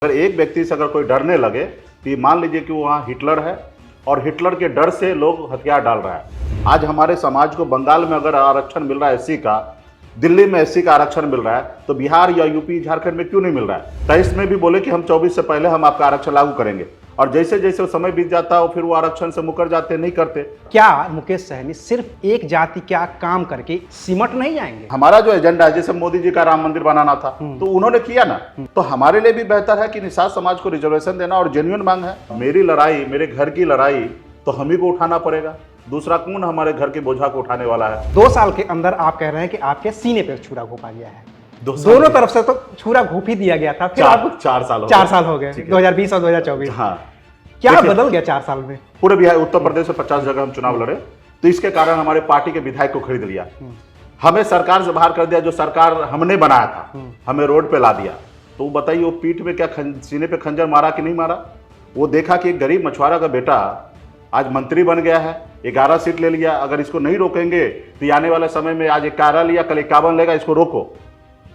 अगर एक व्यक्ति से अगर कोई डरने लगे तो ये मान लीजिए कि वहाँ हिटलर है और हिटलर के डर से लोग हथियार डाल रहा है। आज हमारे समाज को बंगाल में अगर आरक्षण मिल रहा है एससी का, दिल्ली में एससी का आरक्षण मिल रहा है, तो बिहार या यूपी झारखंड में क्यों नहीं मिल रहा है? 23 में भी बोले कि हम 24 से पहले हम आपका आरक्षण लागू करेंगे, और जैसे जैसे वो समय बीत जाता है फिर वो आरक्षण से मुकर जाते, नहीं करते। क्या मुकेश सहनी सिर्फ एक जाति का काम करके सिमट नहीं जाएंगे? हमारा जो एजेंडा है, जैसे मोदी जी का राम मंदिर बनाना था तो उन्होंने किया ना, तो हमारे लिए भी बेहतर है कि निषाद समाज को रिजर्वेशन देना, और जेन्युइन मांग है। मेरी लड़ाई, मेरे घर की लड़ाई तो हम ही को उठाना पड़ेगा, दूसरा कौन हमारे घर के बोझा को उठाने वाला है? 2 साल के अंदर आप कह रहे हैं कि आपके सीने पे छुरा घोंपा गया है। दोनों तरफ से तो छुरा घोंप ही दिया गया था, फिर आपको 4 साल 4 साल हो गए, 2020 और 2024। हाँ, क्या बदल गया 4 साल में? पूरे बिहार, उत्तर प्रदेश में 50 जगह हम चुनाव लड़े, तो इसके कारण हमारे पार्टी के विधायक को खरीद लिया, हमें सरकार से बाहर कर दिया। जो सरकार हमने बनाया था हमें रोड पे ला दिया। तो बताइए वो पीठ में क्या सीने पे खंजर मारा कि नहीं मारा? वो देखा कि एक गरीब मछुआरा का बेटा आज मंत्री बन गया है, 11 सीट ले लिया, अगर इसको नहीं रोकेंगे तो आने वाले समय में आज 11 लिया, कल 51 लेगा, इसको रोको।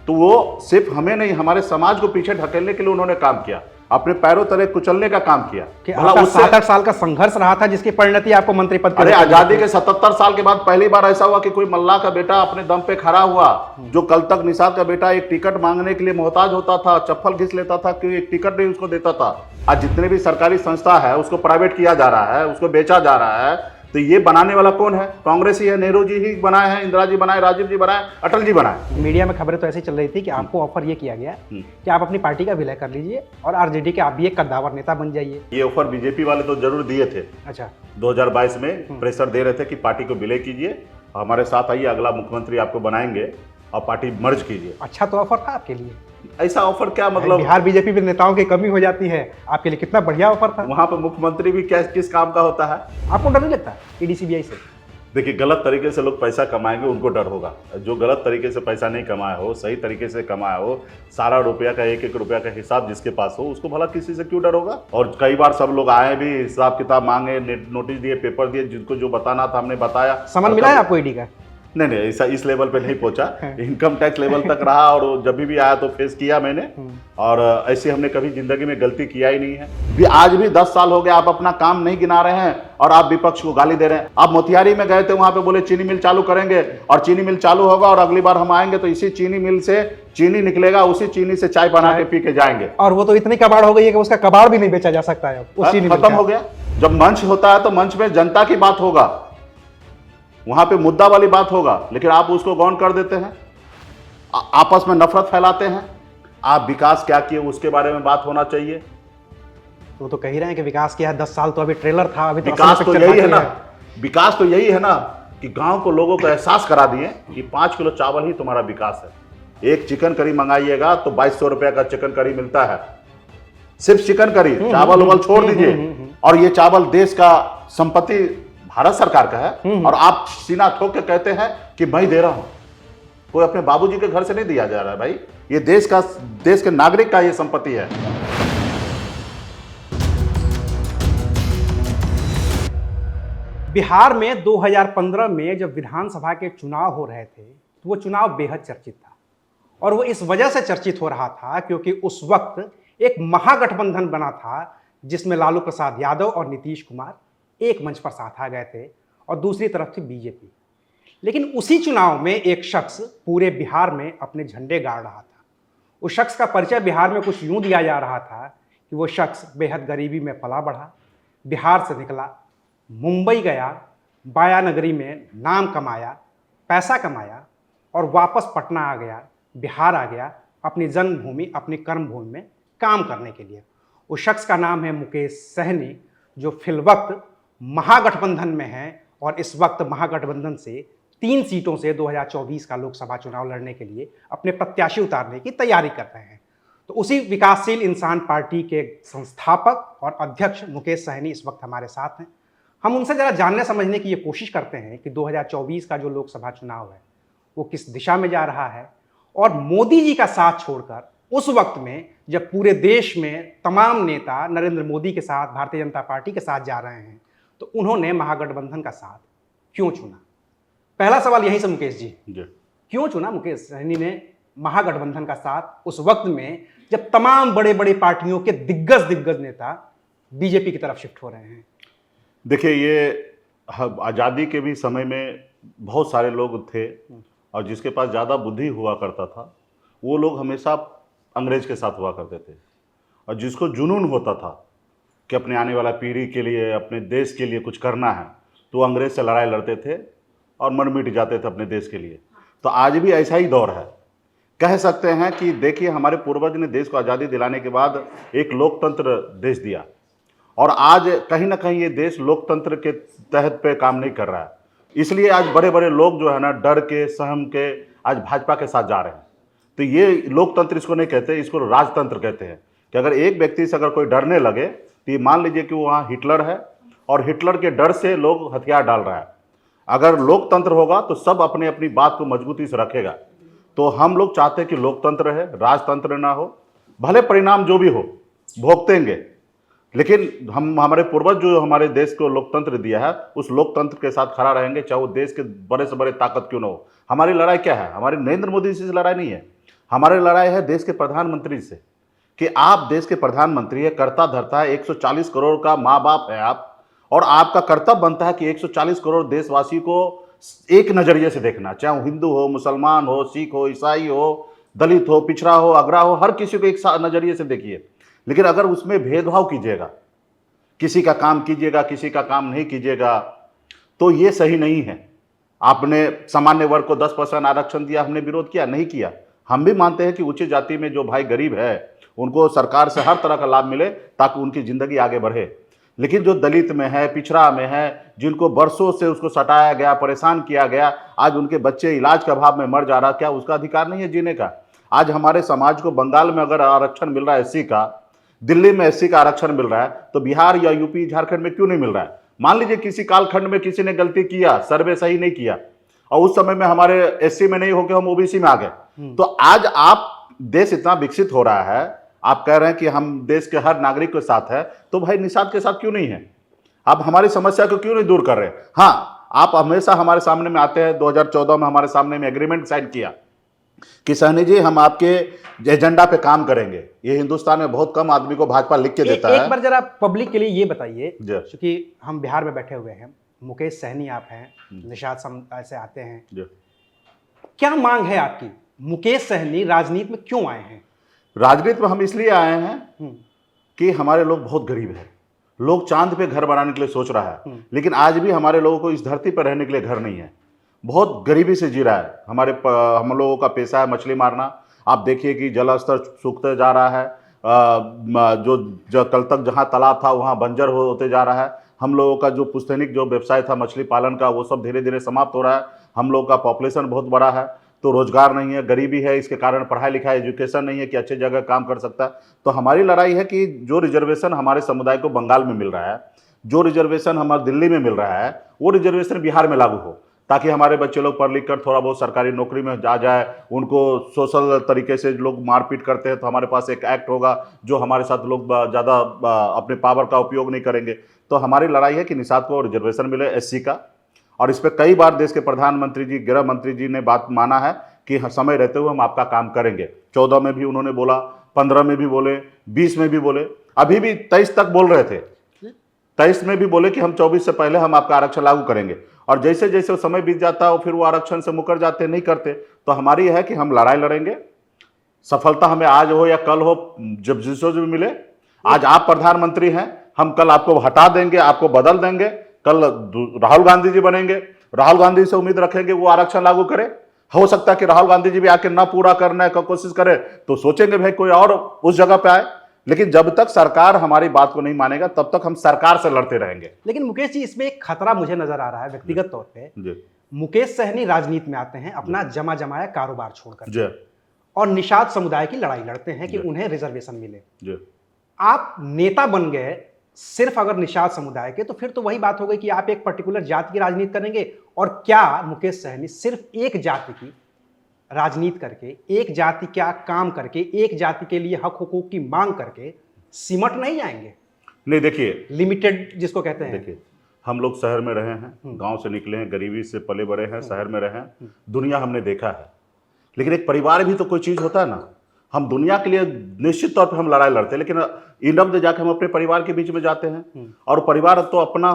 तो वो सिर्फ हमें नहीं, हमारे समाज को पीछे ढकेलने के लिए उन्होंने काम किया, अपने पैरों तले कुचलने का काम किया। कि आपका 7-8 साल का संघर्ष रहा था जिसकी परिणति आपको मंत्री पद। अरे आजादी के 77 साल के बाद पहली बार ऐसा हुआ कि कोई मल्लाह का बेटा अपने दम पे खड़ा हुआ। जो कल तक निषाद का बेटा एक टिकट मांगने के लिए मोहताज होता था, चप्पल घिस लेता था कि एक टिकट नहीं उसको देता था, आज जितने भी सरकारी संस्था है उसको प्राइवेट किया जा रहा है, उसको बेचा जा रहा है। तो ये बनाने वाला कौन है? कांग्रेस ही है। नेहरू जी ही बनाए हैं, इंदिरा जी बनाए, राजीव जी बनाए, अटल जी बनाए। मीडिया में खबरें तो ऐसी चल रही थी कि आपको ऑफर ये किया गया कि आप अपनी पार्टी का विलय कर लीजिए और आरजेडी के आप भी एक कद्दावर नेता बन जाइए। ये ऑफर बीजेपी वाले तो जरूर दिए थे। अच्छा, 2022 में प्रेशर दे रहे थे कि पार्टी को विलय कीजिए, हमारे साथ आइए, अगला मुख्यमंत्री आपको बनाएंगे और पार्टी मर्ज कीजिए। अच्छा तो ऑफर था आपके लिए? ऐसा ऑफर क्या मतलब? बिहार बीजेपी में नेताओं की कमी हो जाती है, आपके लिए कितना बढ़िया ऑफर था। वहां पर मुख्यमंत्री भी क्या किस काम का होता है? आपको डर नहीं लगता ईडी सीबीआई से? देखिए, गलत तरीके से लोग पैसा कमाएंगे उनको डर होगा, जो गलत तरीके से पैसा नहीं कमाया हो, सही तरीके से कमाया हो, सारा रुपया का एक रुपया का हिसाब जिसके पास हो, उसको भला किसी से क्यों डर होगा? और कई बार सब लोग आए भी, हिसाब किताब मांगे, नोटिस दिए, पेपर दिए, जिनको जो बताना था हमने बताया। समन मिला है आपको ईडी का? नहीं, ऐसा इस लेवल पे नहीं पहुंचा, इनकम टैक्स लेवल तक रहा, और जब भी आया तो फेस किया मैंने, और ऐसे हमने कभी जिंदगी में गलती किया ही नहीं है। भी आज भी 10 साल हो गए आप अपना काम नहीं गिना रहे हैं और आप विपक्ष को गाली दे रहे हैं। आप मोतिहारी में गए थे, वहां पे बोले चीनी मिल चालू करेंगे, और चीनी मिल चालू होगा और अगली बार हम आएंगे तो इसी चीनी मिल से चीनी निकलेगा, उसी चीनी से चाय बना के पी के जाएंगे। और वो तो इतनी कबाड़ हो गई है कि उसका कबाड़ भी नहीं बेचा जा सकता है, खत्म हो गया। जब मंच होता है तो मंच में जनता की बात होगा, वहां पे मुद्दा वाली बात होगा, लेकिन आप उसको गौन कर देते हैं, आपस में नफरत फैलाते हैं। आप विकास क्या किए उसके बारे में बात होना चाहिए। वो तो कह ही रहे हैं कि विकास किया है, 10 साल तो अभी ट्रेलर था, अभी विकास तो यही है ना, विकास तो यही है ना कि गांव को लोगों को एहसास करा दिए कि 5 किलो चावल ही तुम्हारा विकास है। एक चिकन करी मंगाइएगा तो 2200 रुपए का चिकन करी मिलता है, सिर्फ चिकन करी, चावल उवल छोड़ दीजिए। और ये चावल देश का संपत्ति भारत सरकार का है, और आप सीना ठोक के कहते हैं कि मैं दे रहा हूं। कोई अपने बाबूजी के घर से नहीं दिया जा रहा है भाई, ये देश के नागरिक का ये संपत्ति है। बिहार में 2015 में जब विधानसभा के चुनाव हो रहे थे तो वो चुनाव बेहद चर्चित था, और वो इस वजह से चर्चित हो रहा था क्योंकि उस वक्त एक महागठबंधन बना था जिसमें लालू प्रसाद यादव और नीतीश कुमार एक मंच पर साथ आ गए थे, और दूसरी तरफ थी बीजेपी। लेकिन उसी चुनाव में एक शख्स पूरे बिहार में अपने झंडे गाड़ रहा था। उस शख्स का परिचय बिहार में कुछ यूं दिया जा रहा था कि वो शख्स बेहद गरीबी में पला बढ़ा, बिहार से निकला, मुंबई गया, बाया नगरी में नाम कमाया, पैसा कमाया, और वापस पटना आ गया, बिहार आ गया, अपनी जन्मभूमि, अपनी कर्मभूमि में काम करने के लिए। उस शख्स का नाम है मुकेश सहनी, जो फिलवक्त महागठबंधन में है, और इस वक्त महागठबंधन से 3 सीटों से 2024 का लोकसभा चुनाव लड़ने के लिए अपने प्रत्याशी उतारने की तैयारी कर रहे हैं। तो उसी विकासशील इंसान पार्टी के संस्थापक और अध्यक्ष मुकेश सहनी इस वक्त हमारे साथ हैं। हम उनसे जरा जानने समझने की ये कोशिश करते हैं कि 2024 का जो लोकसभा चुनाव है वो किस दिशा में जा रहा है, और मोदी जी का साथ छोड़कर उस वक्त में जब पूरे देश में तमाम नेता नरेंद्र मोदी के साथ, भारतीय जनता पार्टी के साथ जा रहे हैं, तो उन्होंने महागठबंधन का साथ क्यों चुना? पहला सवाल यहीं से मुकेश जी, क्यों चुना मुकेश सहनी ने महागठबंधन का साथ उस वक्त में जब तमाम बड़े बड़े पार्टियों के दिग्गज नेता बीजेपी की तरफ शिफ्ट हो रहे हैं? देखिए, ये आज़ादी के भी समय में बहुत सारे लोग थे, और जिसके पास ज़्यादा बुद्धि हुआ करता था वो लोग हमेशा अंग्रेज के साथ हुआ करते थे, और जिसको जुनून होता था कि अपने आने वाला पीढ़ी के लिए, अपने देश के लिए कुछ करना है, तो वो अंग्रेज से लड़ाई लड़ते थे और मर मिट जाते थे अपने देश के लिए। तो आज भी ऐसा ही दौर है। कह सकते हैं कि देखिए, हमारे पूर्वज ने देश को आज़ादी दिलाने के बाद एक लोकतंत्र देश दिया, और आज कहीं ना कहीं ये देश लोकतंत्र के तहत पे काम नहीं कर रहा है। इसलिए आज बड़े बड़े लोग जो है ना, डर के, सहम के आज भाजपा के साथ जा रहे हैं। तो ये लोकतंत्र इसको नहीं कहते, इसको राजतंत्र कहते हैं। कि अगर एक व्यक्ति से अगर कोई डरने लगे, तो ये मान लीजिए कि वहाँ हिटलर है, और हिटलर के डर से लोग हथियार डाल रहा है। अगर लोकतंत्र होगा तो सब अपने अपनी बात को मजबूती से रखेगा। तो हम लोग चाहते हैं कि लोकतंत्र है, राजतंत्र ना हो। भले परिणाम जो भी हो भोगतेंगे, लेकिन हम, हमारे पूर्वज जो हमारे देश को लोकतंत्र दिया है, उस लोकतंत्र के साथ खड़ा रहेंगे, चाहे वो देश के बड़े से बड़े ताकत क्यों ना हो। हमारी लड़ाई क्या है? हमारी नरेंद्र मोदी से लड़ाई नहीं है, हमारी लड़ाई है देश के प्रधानमंत्री से। कि आप देश के प्रधानमंत्री है, करता धरता है, 140 करोड़ का माँ बाप है आप, और आपका कर्तव्य बनता है कि 140 करोड़ देशवासी को एक नज़रिए से देखना, चाहे वो हिंदू हो, मुसलमान हो, सिख हो, ईसाई हो, दलित हो, पिछड़ा हो, अगड़ा हो, हर किसी को एक नज़रिए से देखिए। लेकिन अगर उसमें भेदभाव कीजिएगा, किसी का काम कीजिएगा, किसी का काम नहीं कीजिएगा, तो ये सही नहीं है। आपने सामान्य वर्ग को 10% आरक्षण दिया, हमने विरोध किया? नहीं किया। हम भी मानते हैं कि उच्च जाति में जो भाई गरीब है, उनको सरकार से हर तरह का लाभ मिले ताकि उनकी ज़िंदगी आगे बढ़े। लेकिन जो दलित में है, पिछड़ा में है, जिनको बरसों से उसको सताया गया, परेशान किया गया, आज उनके बच्चे इलाज के अभाव में मर जा रहा, क्या उसका अधिकार नहीं है जीने का? आज हमारे समाज को बंगाल में अगर आरक्षण मिल रहा है एससी का, दिल्ली में एससी का आरक्षण मिल रहा है, तो बिहार या यूपी, झारखंड में क्यों नहीं मिल रहा है? मान लीजिए किसी कालखंड में किसी ने गलती किया, सर्वे सही नहीं किया, और उस समय में हमारे एससी में नहीं होकर हम ओबीसी में आ गए। तो आज आप, देश इतना विकसित हो रहा है, आप कह रहे हैं कि हम देश के हर नागरिक के साथ है, तो भाई निषाद के साथ क्यों नहीं है? आप हमारी समस्या को क्यों नहीं दूर कर रहे? हाँ, आप हमेशा हमारे सामने में आते हैं। 2014 में हमारे सामने में एग्रीमेंट साइन किया कि सहनी जी, हम आपके एजेंडा पे काम करेंगे। ये हिंदुस्तान में बहुत कम आदमी को भाजपा लिख के देता है। एक बार जरा पब्लिक के लिए ये बताइए, क्योंकि हम बिहार में बैठे हुए हैं, मुकेश सहनी आप हैं, निषाद समुदाय से आते हैं, क्या मांग है आपकी? मुकेश सहनी राजनीति में क्यों आए हैं? राजनीति में हम इसलिए आए हैं कि हमारे लोग बहुत गरीब हैं। लोग चांद पे घर बनाने के लिए सोच रहा है, लेकिन आज भी हमारे लोगों को इस धरती पर रहने के लिए घर नहीं है। बहुत गरीबी से जी रहा है। हम लोगों का पेशा है मछली मारना। आप देखिए कि जल स्तर सूखते जा रहा है। जो कल तक जहाँ तालाब था वहाँ बंजर होते जा रहा है। हम लोगों का जो पुश्तैनिक जो व्यवसाय था मछली पालन का, वो सब धीरे धीरे समाप्त हो रहा है। हम लोगों का पॉपुलेशन बहुत बड़ा है, तो रोजगार नहीं है, गरीबी है, इसके कारण पढ़ाई लिखाई, एजुकेशन नहीं है कि अच्छे जगह काम कर सकता है। तो हमारी लड़ाई है कि जो रिजर्वेशन हमारे समुदाय को बंगाल में मिल रहा है, जो रिजर्वेशन हमारे दिल्ली में मिल रहा है, वो रिजर्वेशन बिहार में लागू हो, ताकि हमारे बच्चे लोग पढ़ लिख कर थोड़ा बहुत सरकारी नौकरी में जा जाए। उनको सोशल तरीके से लोग मारपीट करते हैं, तो हमारे पास एक एक्ट होगा जो हमारे साथ लोग ज़्यादा अपने पावर का उपयोग नहीं करेंगे। तो हमारी लड़ाई है कि निषाद को रिजर्वेशन मिले एससी का, और इस पर कई बार देश के प्रधानमंत्री जी, गृह मंत्री जी ने बात माना है कि समय रहते हुए हम आपका काम करेंगे। 14 में भी उन्होंने बोला, 15 में भी बोले, 20 में भी बोले, अभी भी 23 तक बोल रहे थे। 23 में भी बोले कि हम 24 से पहले हम आपका आरक्षण लागू करेंगे। और जैसे जैसे वो समय बीत जाता है, फिर वो आरक्षण से मुकर जाते, नहीं करते। तो हमारी है कि हम लड़ाई लड़ेंगे। सफलता हमें आज हो या कल हो, जब जिसको भी मिले। आज आप प्रधानमंत्री हैं, हम कल आपको हटा देंगे, आपको बदल देंगे। कल राहुल गांधी जी बनेंगे, राहुल गांधी से उम्मीद रखेंगे वो आरक्षण लागू करे। हो सकता है कि राहुल गांधी जी भी आके ना पूरा करने का कोशिश करे, तो सोचेंगे भाई कोई और उस जगह पे आए। लेकिन जब तक सरकार हमारी बात को नहीं मानेगा, तब तक हम सरकार से लड़ते रहेंगे। लेकिन मुकेश जी, इसमें एक खतरा मुझे नजर आ रहा है व्यक्तिगत तौर पे। मुकेश सहनी राजनीति में आते हैं अपना जमा जमाया कारोबार छोड़कर, और निषाद समुदाय की लड़ाई लड़ते हैं कि उन्हें रिजर्वेशन मिले। आप नेता बन गए सिर्फ अगर निषाद समुदाय के, तो फिर तो वही बात हो गई कि आप एक पर्टिकुलर जाति की राजनीति करेंगे। और क्या मुकेश सहनी सिर्फ एक जाति की राजनीति करके, एक जाति का काम करके, एक जाति के लिए हक हुकूक की मांग करके सिमट नहीं जाएंगे? नहीं, देखिए, लिमिटेड जिसको कहते हैं। देखिए, हम लोग शहर में रहे हैं, गांव से निकले हैं, गरीबी से पले बड़े हैं, शहर में रहे हैं, दुनिया हमने देखा है। लेकिन एक परिवार भी तो कोई चीज़ होता है ना। हम दुनिया के लिए निश्चित तौर पे हम लड़ाई लड़ते हैं, लेकिन इंड ऑफ द जाके हम अपने परिवार के बीच में जाते हैं, और परिवार तो अपना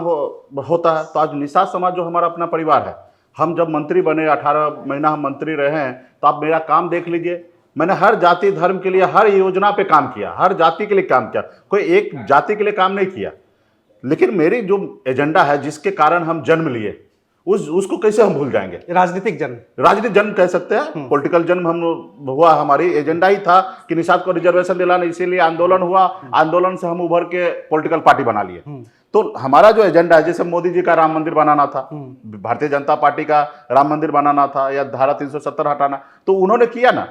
होता है। तो आज निषाद समाज जो हमारा अपना परिवार है, हम जब मंत्री बने 18 महीना हम मंत्री रहे हैं, तो आप मेरा काम देख लीजिए। मैंने हर जाति धर्म के लिए हर योजना पे काम किया, हर जाति के लिए काम किया, कोई एक जाति के लिए काम नहीं किया। लेकिन मेरी जो एजेंडा है, जिसके कारण हम जन्म लिए, उसको कैसे हम भूल जाएंगे। राजनीतिक जन्म, राजनीतिक जन्म कह सकते हैं, पॉलिटिकल जन्म हम हुआ। हमारी एजेंडा ही था कि निषाद को रिजर्वेशन दिलाना, इसीलिए आंदोलन हुआ। आंदोलन से हम उभर के पॉलिटिकल पार्टी बना लिए। तो हमारा जो एजेंडा है, जैसे मोदी जी का राम मंदिर बनाना था, भारतीय जनता पार्टी का राम मंदिर बनाना था, या धारा 370 हटाना, तो उन्होंने किया ना।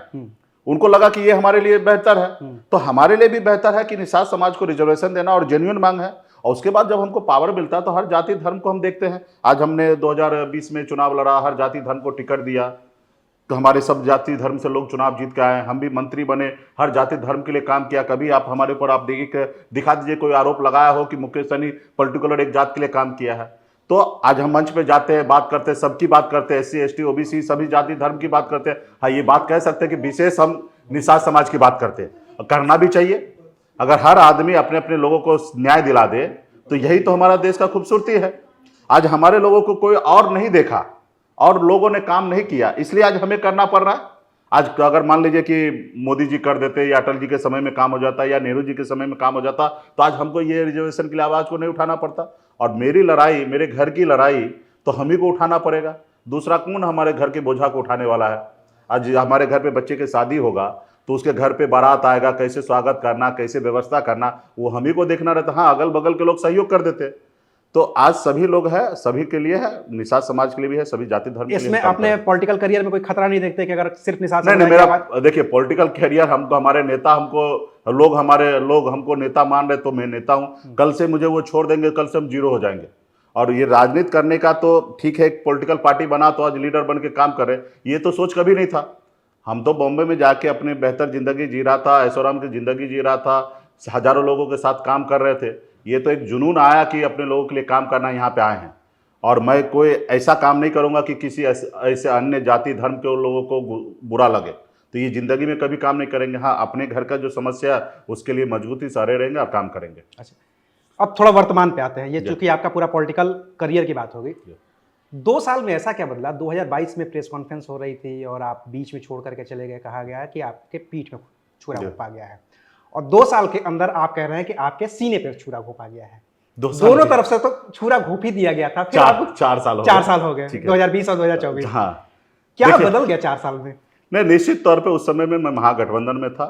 उनको लगा कि ये हमारे लिए बेहतर है, तो हमारे लिए भी बेहतर है कि निषाद समाज को रिजर्वेशन देना, और जेन्युइन मांग है। और उसके बाद जब हमको पावर मिलता है तो हर जाति धर्म को हम देखते हैं। आज हमने 2020 में चुनाव लड़ा, हर जाति धर्म को टिकट दिया, तो हमारे सब जाति धर्म से लोग चुनाव जीत के आए। हम भी मंत्री बने, हर जाति धर्म के लिए काम किया। कभी आप हमारे ऊपर आप दिखा दीजिए कोई आरोप लगाया हो कि मुकेश सहनी पर्टिकुलर एक जात के लिए काम किया है। तो आज हम मंच पे जाते हैं, बात करते हैं, सबकी बात करते हैं, SC ST OBC सभी जाति धर्म की बात करते हैं। हाँ, ये बात कह सकते हैं कि विशेष हम निषाद समाज की बात करते हैं, करना भी चाहिए। अगर हर आदमी अपने अपने लोगों को न्याय दिला दे, तो यही तो हमारा देश का खूबसूरती है। आज हमारे लोगों को कोई और नहीं देखा, और लोगों ने काम नहीं किया, इसलिए आज हमें करना पड़ रहा है। आज अगर मान लीजिए कि मोदी जी कर देते, या अटल जी के समय में काम हो जाता, या नेहरू जी के समय में काम हो जाता, तो आज हमको ये रिजर्वेशन के लिए आवाज़ को नहीं उठाना पड़ता। और मेरी लड़ाई, मेरे घर की लड़ाई तो हम ही को उठाना पड़ेगा। दूसरा कौन हमारे घर के बोझा को उठाने वाला है। आज हमारे घर पे बच्चे की शादी होगा, तो उसके घर पे बारात आएगा, कैसे स्वागत करना, कैसे व्यवस्था करना, वो हम ही को देखना रहता। हाँ, अगल बगल के लोग सहयोग कर देते। तो आज सभी लोग हैं, सभी के लिए है, निषाद समाज के लिए भी है, सभी जाति धर्म के लिए। इसमें अपने पॉलिटिकल करियर में कोई खतरा नहीं देखते कि अगर सिर्फ निषाद नहीं, मेरा देखिए पॉलिटिकल कैरियर, हमको हमारे नेता, हमारे लोग हमको नेता मान रहे, तो मैं नेता हूं। कल से मुझे वो छोड़ देंगे, कल से हम जीरो हो जाएंगे। और ये राजनीति करने का तो ठीक है, एक पॉलिटिकल पार्टी बना तो आज लीडर बन के काम कर रहे, ये तो सोच कभी नहीं था। हम तो बॉम्बे में जाके अपनी बेहतर जिंदगी जी रहा था, ऐशोआराम की जिंदगी जी रहा था, हजारों लोगों के साथ काम कर रहे थे। ये तो एक जुनून आया कि अपने लोगों के लिए काम करना, यहाँ पे आए हैं। और मैं कोई ऐसा काम नहीं करूँगा कि किसी ऐसे अन्य जाति धर्म के लोगों को बुरा लगे, तो ये ज़िंदगी में कभी काम नहीं करेंगे। हाँ, अपने घर का जो समस्या है उसके लिए मजबूती से अड़े रहेंगे और काम करेंगे। अच्छा, अब थोड़ा वर्तमान पे आते हैं। ये चूंकि आपका पूरा पॉलिटिकल करियर की बात हो गई, 2 साल में ऐसा क्या बदला? 2022 में प्रेस कॉन्फ्रेंस हो रही थी और आप बीच में छोड़ करके चले गए, कहा गया कि आपके पीठ में छुरा घोंपा गया है, और 2 साल के अंदर आप कह रहे हैं कि आपके सीने पे छुरा घोंपा गया है। दोनों तरफ से तो छुरा घोंप ही दिया गया था। फिर 4 साल 4 साल हो गए, 2020 और 2024। हाँ, क्या बदल गया 4 साल में? नहीं, निश्चित तौर पे उस समय में मैं महागठबंधन में था,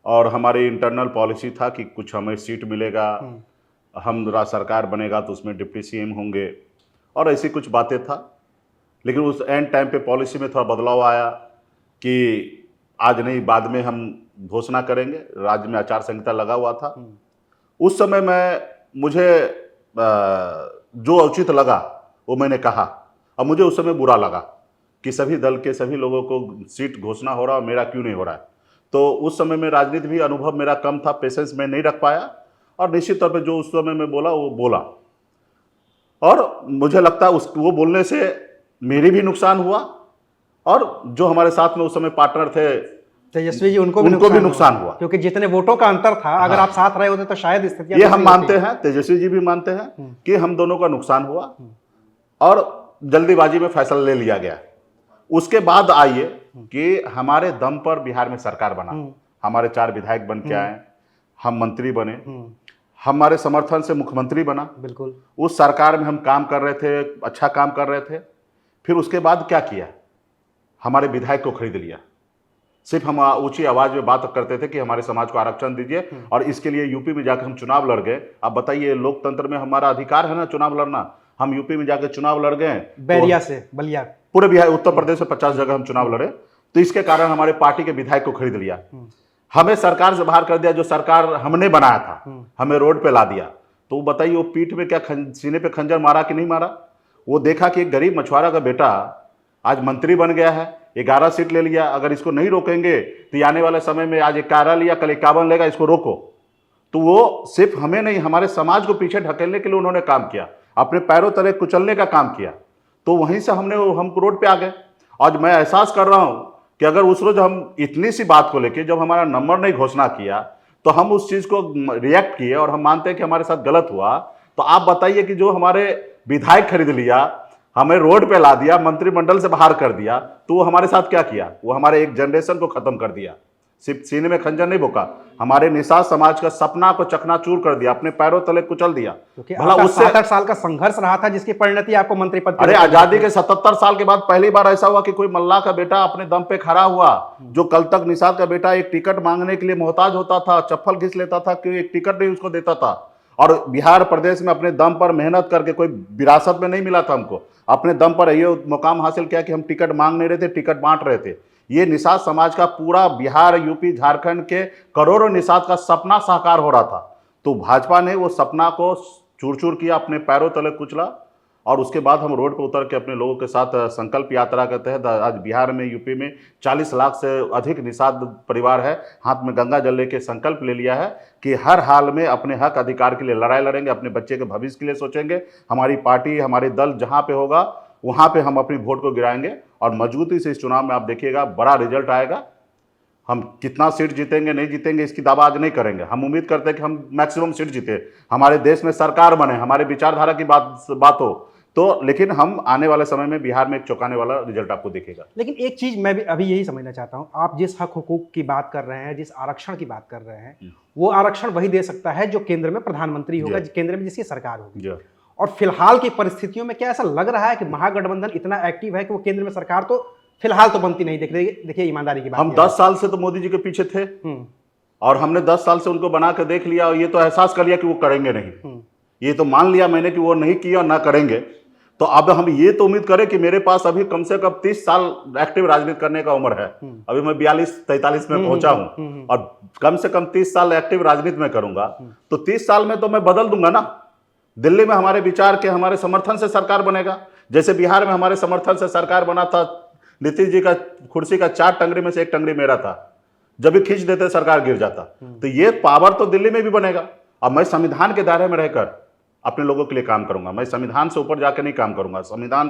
और हमारी इंटरनल पॉलिसी था कि कुछ हमें सीट मिलेगा, हम सरकार बनेगा तो उसमें डिप्टी CM होंगे, और ऐसी कुछ बातें था। लेकिन उस एंड टाइम पे पॉलिसी में थोड़ा बदलाव आया कि आज नहीं, बाद में हम घोषणा करेंगे। राज्य में आचार संहिता लगा हुआ था। उस समय मुझे जो उचित लगा वो मैंने कहा, और मुझे उस समय बुरा लगा कि सभी दल के सभी लोगों को सीट घोषणा हो रहा और मेरा क्यों नहीं हो रहा है। तो उस समय में राजनीति भी अनुभव मेरा कम था, पेशेंस में नहीं रख पाया, और निश्चित तौर पे जो उस समय में बोला वो बोला, और मुझे लगता है वो बोलने से मेरी भी नुकसान हुआ, और जो हमारे साथ में उस समय पार्टनर थे तेजस्वी जी, उनको भी नुकसान हुआ, क्योंकि जितने वोटों का अंतर था, अगर आप साथ रहे होते तो शायद स्थिति ये हम मानते हैं, तेजस्वी जी भी मानते हैं कि हम दोनों का नुकसान हुआ, और जल्दीबाजी में फैसला ले लिया गया। उसके बाद आइए कि हमारे दम पर बिहार में सरकार बना, हमारे 4 विधायक बन के आए, हम मंत्री बने, हमारे समर्थन से मुख्यमंत्री बना। बिल्कुल, उस सरकार में हम काम कर रहे थे, अच्छा काम कर रहे थे। फिर उसके बाद क्या किया, हमारे विधायक को खरीद लिया। सिर्फ हम ऊंची आवाज में बात करते थे कि हमारे समाज को आरक्षण दीजिए, और इसके लिए यूपी में जाकर हम चुनाव लड़ गए। अब बताइए, लोकतंत्र में हमारा अधिकार है ना चुनाव लड़ना, हम यूपी में जाकर चुनाव लड़ गए, बैरिया से बलिया, पूरे बिहार उत्तर प्रदेश में 50 जगह हम चुनाव लड़े। तो इसके कारण हमारे पार्टी के विधायक को खरीद लिया, हमें सरकार से बाहर कर दिया। जो सरकार हमने बनाया था, हमें रोड पे ला दिया। तो बताइए, वो पीठ में क्या सीने पे खंजर मारा कि नहीं मारा? वो देखा कि एक गरीब मछुआरा का बेटा आज मंत्री बन गया है, 11 सीट ले लिया, अगर इसको नहीं रोकेंगे तो आने वाले समय में आज 11 लिया, कल 51 लेगा, इसको रोको। तो वो सिर्फ हमें नहीं, हमारे समाज को पीछे ढकेलने के लिए उन्होंने काम किया, अपने पैरों तले कुचलने का काम किया। तो वहीं से हम रोड पे आ गए। आज मैं एहसास कर रहा हूं कि अगर उस रोज हम इतनी सी बात को लेके जब हमारा नंबर नहीं घोषणा किया तो हम उस चीज को रिएक्ट किए और हम मानते हैं कि हमारे साथ गलत हुआ, तो आप बताइए कि जो हमारे विधायक खरीद लिया, हमें रोड पे ला दिया, मंत्रिमंडल से बाहर कर दिया, तो वो हमारे साथ क्या किया? वो हमारे एक जनरेशन को खत्म कर दिया, सिर्फ सीने में खंजर नहीं भोंका, हमारे निषाद समाज का सपना को चकनाचूर कर दिया, अपने पैरों तले कुचल दिया। क्योंकि भला आपका उससे 7-8 साल का संघर्ष रहा था जिसकी परिणति आपको मंत्री पद अरे आजादी के 77 साल के बाद पहली बार ऐसा हुआ कि कोई मल्ला का बेटा अपने दम पे खड़ा हुआ। जो कल तक निषाद का बेटा एक टिकट मांगने के लिए मोहताज होता था, चप्पल घिस लेता था कि एक टिकट नहीं उसको देता था, और बिहार प्रदेश में अपने दम पर मेहनत करके, कोई विरासत में नहीं मिला था हमको, अपने दम पर ये मुकाम हासिल किया कि हम टिकट मांग नहीं रहे थे, टिकट बांट रहे थे। ये निषाद समाज का पूरा बिहार, यूपी, झारखंड के करोड़ों निषाद का सपना साकार हो रहा था। तो भाजपा ने वो सपना को चूर चूर किया, अपने पैरों तले कुचला, और उसके बाद हम रोड पर उतर के अपने लोगों के साथ संकल्प यात्रा के तहत आज बिहार में, यूपी में 40 लाख से अधिक निषाद परिवार है, हाथ में गंगा जल लेके संकल्प ले लिया है कि हर हाल में अपने हक अधिकार के लिए लड़ाई लड़ेंगे, अपने बच्चे के भविष्य के लिए सोचेंगे। हमारी पार्टी, हमारे दल जहाँ पे होगा वहाँ पे हम अपनी वोट को गिराएंगे, और मजबूती से इस चुनाव में आप देखिएगा बड़ा रिजल्ट आएगा। हम कितना सीट जीतेंगे नहीं जीतेंगे इसकी दावा आज नहीं करेंगे, हम उम्मीद करते हैं कि हम मैक्सिमम सीट जीते, हमारे देश में सरकार बने, हमारे विचारधारा की बात हो तो, लेकिन हम आने वाले समय में बिहार में एक चौंकाने वाला रिजल्ट आपको दिखेगा। लेकिन एक चीज मैं भी अभी यही समझना चाहता हूं, आप जिस हक हुकूक की बात कर रहे हैं, जिस आरक्षण की बात कर रहे हैं, वो आरक्षण वही दे सकता है जो केंद्र में प्रधानमंत्री होगा, केंद्र में जिसकी सरकार होगी। और फिलहाल की परिस्थितियों में क्या ऐसा लग रहा है कि महागठबंधन इतना एक्टिव है कि वो केंद्र में सरकार तो फिलहाल तो बनती नहीं? देखिए ईमानदारी की बात, हम 10 साल से तो मोदी जी के पीछे थे, और हमने 10 साल से उनको बना कर देख लिया, और ये तो एहसास कर लिया कि वो करेंगे नहीं, ये तो मान लिया मैंने कि वो नहीं किया और ना करेंगे। तो अब हम ये तो उम्मीद करें कि मेरे पास अभी कम से कम 30 साल एक्टिव राजनीति करने का उम्र है, अभी मैं 42-43 में पहुंचा हूं, और कम से कम 30 साल एक्टिव राजनीति में करूंगा, तो 30 साल में तो मैं बदल दूंगा ना। दिल्ली में हमारे विचार के, हमारे समर्थन से सरकार बनेगा, जैसे बिहार में हमारे समर्थन से सरकार बना था। नीतीश जी का कुर्सी का 4 टंगरी में से 1 टंगरी मेरा था, जब भी खींच देते सरकार गिर जाता। तो ये पावर तो दिल्ली में भी बनेगा। अब मैं संविधान के दायरे में रहकर अपने लोगों के लिए काम करूंगा, मैं संविधान से ऊपर जाकर नहीं काम करूंगा, संविधान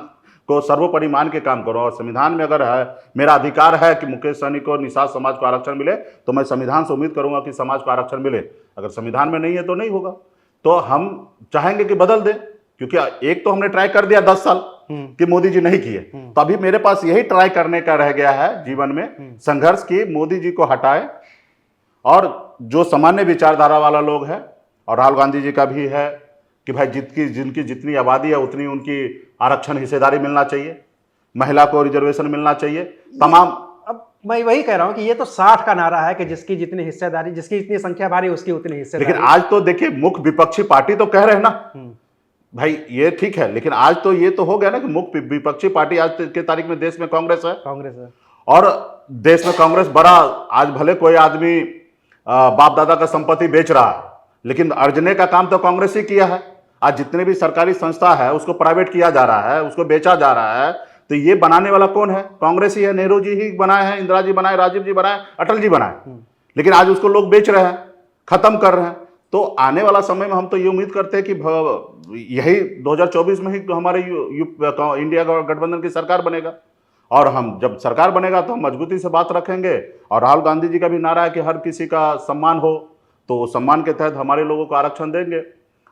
को सर्वोपरि मान के काम करूंगा। और संविधान में अगर है, मेरा अधिकार है कि मुकेश सहनी को, निषाद समाज को आरक्षण मिले, तो मैं संविधान से उम्मीद करूंगा कि समाज को आरक्षण मिले। अगर संविधान में नहीं है तो नहीं होगा। तो हम चाहेंगे कि बदल दें, क्योंकि एक तो हमने ट्राई कर दिया 10 साल कि मोदी जी नहीं किए, तो अभी मेरे पास यही ट्राई करने का रह गया है जीवन में संघर्ष की, मोदी जी को हटाए, और जो सामान्य विचारधारा वाला लोग है, और राहुल गांधी जी का भी है कि भाई जिनकी जितनी आबादी है उतनी उनकी आरक्षण हिस्सेदारी मिलना चाहिए, महिला को रिजर्वेशन मिलना चाहिए, तमाम। अब मैं वही कह रहा हूं कि ये तो 60 का नारा है कि जिसकी जितनी हिस्सेदारी, जिसकी जितनी संख्या भारी उसकी उतनी हिस्सेदारी। लेकिन आज तो देखिए मुख्य विपक्षी पार्टी तो कह रहे हैं ना भाई, ये ठीक है, लेकिन आज तो ये तो हो गया ना कि मुख्य विपक्षी पार्टी आज के तारीख में देश में कांग्रेस है। और देश में कांग्रेस बड़ा, आज भले कोई आदमी बाप दादा का संपत्ति बेच रहा है, लेकिन अर्जने का काम तो कांग्रेस ही किया है। आज जितने भी सरकारी संस्था है उसको प्राइवेट किया जा रहा है, उसको बेचा जा रहा है, तो ये बनाने वाला कौन है? कांग्रेस ही है। नेहरू जी ही बनाए हैं, इंदिरा जी बनाए, राजीव जी बनाए, अटल जी बनाए, लेकिन आज उसको लोग बेच रहे हैं, खत्म कर रहे हैं। तो आने वाला समय में हम तो ये उम्मीद करते हैं कि यही 2024 में ही हमारे इंडिया गठबंधन की सरकार बनेगा, और हम जब सरकार बनेगा तो हम मजबूती से बात रखेंगे। और राहुल गांधी जी का भी नारा है कि हर किसी का सम्मान हो, तो सम्मान के तहत हमारे लोगों को आरक्षण देंगे,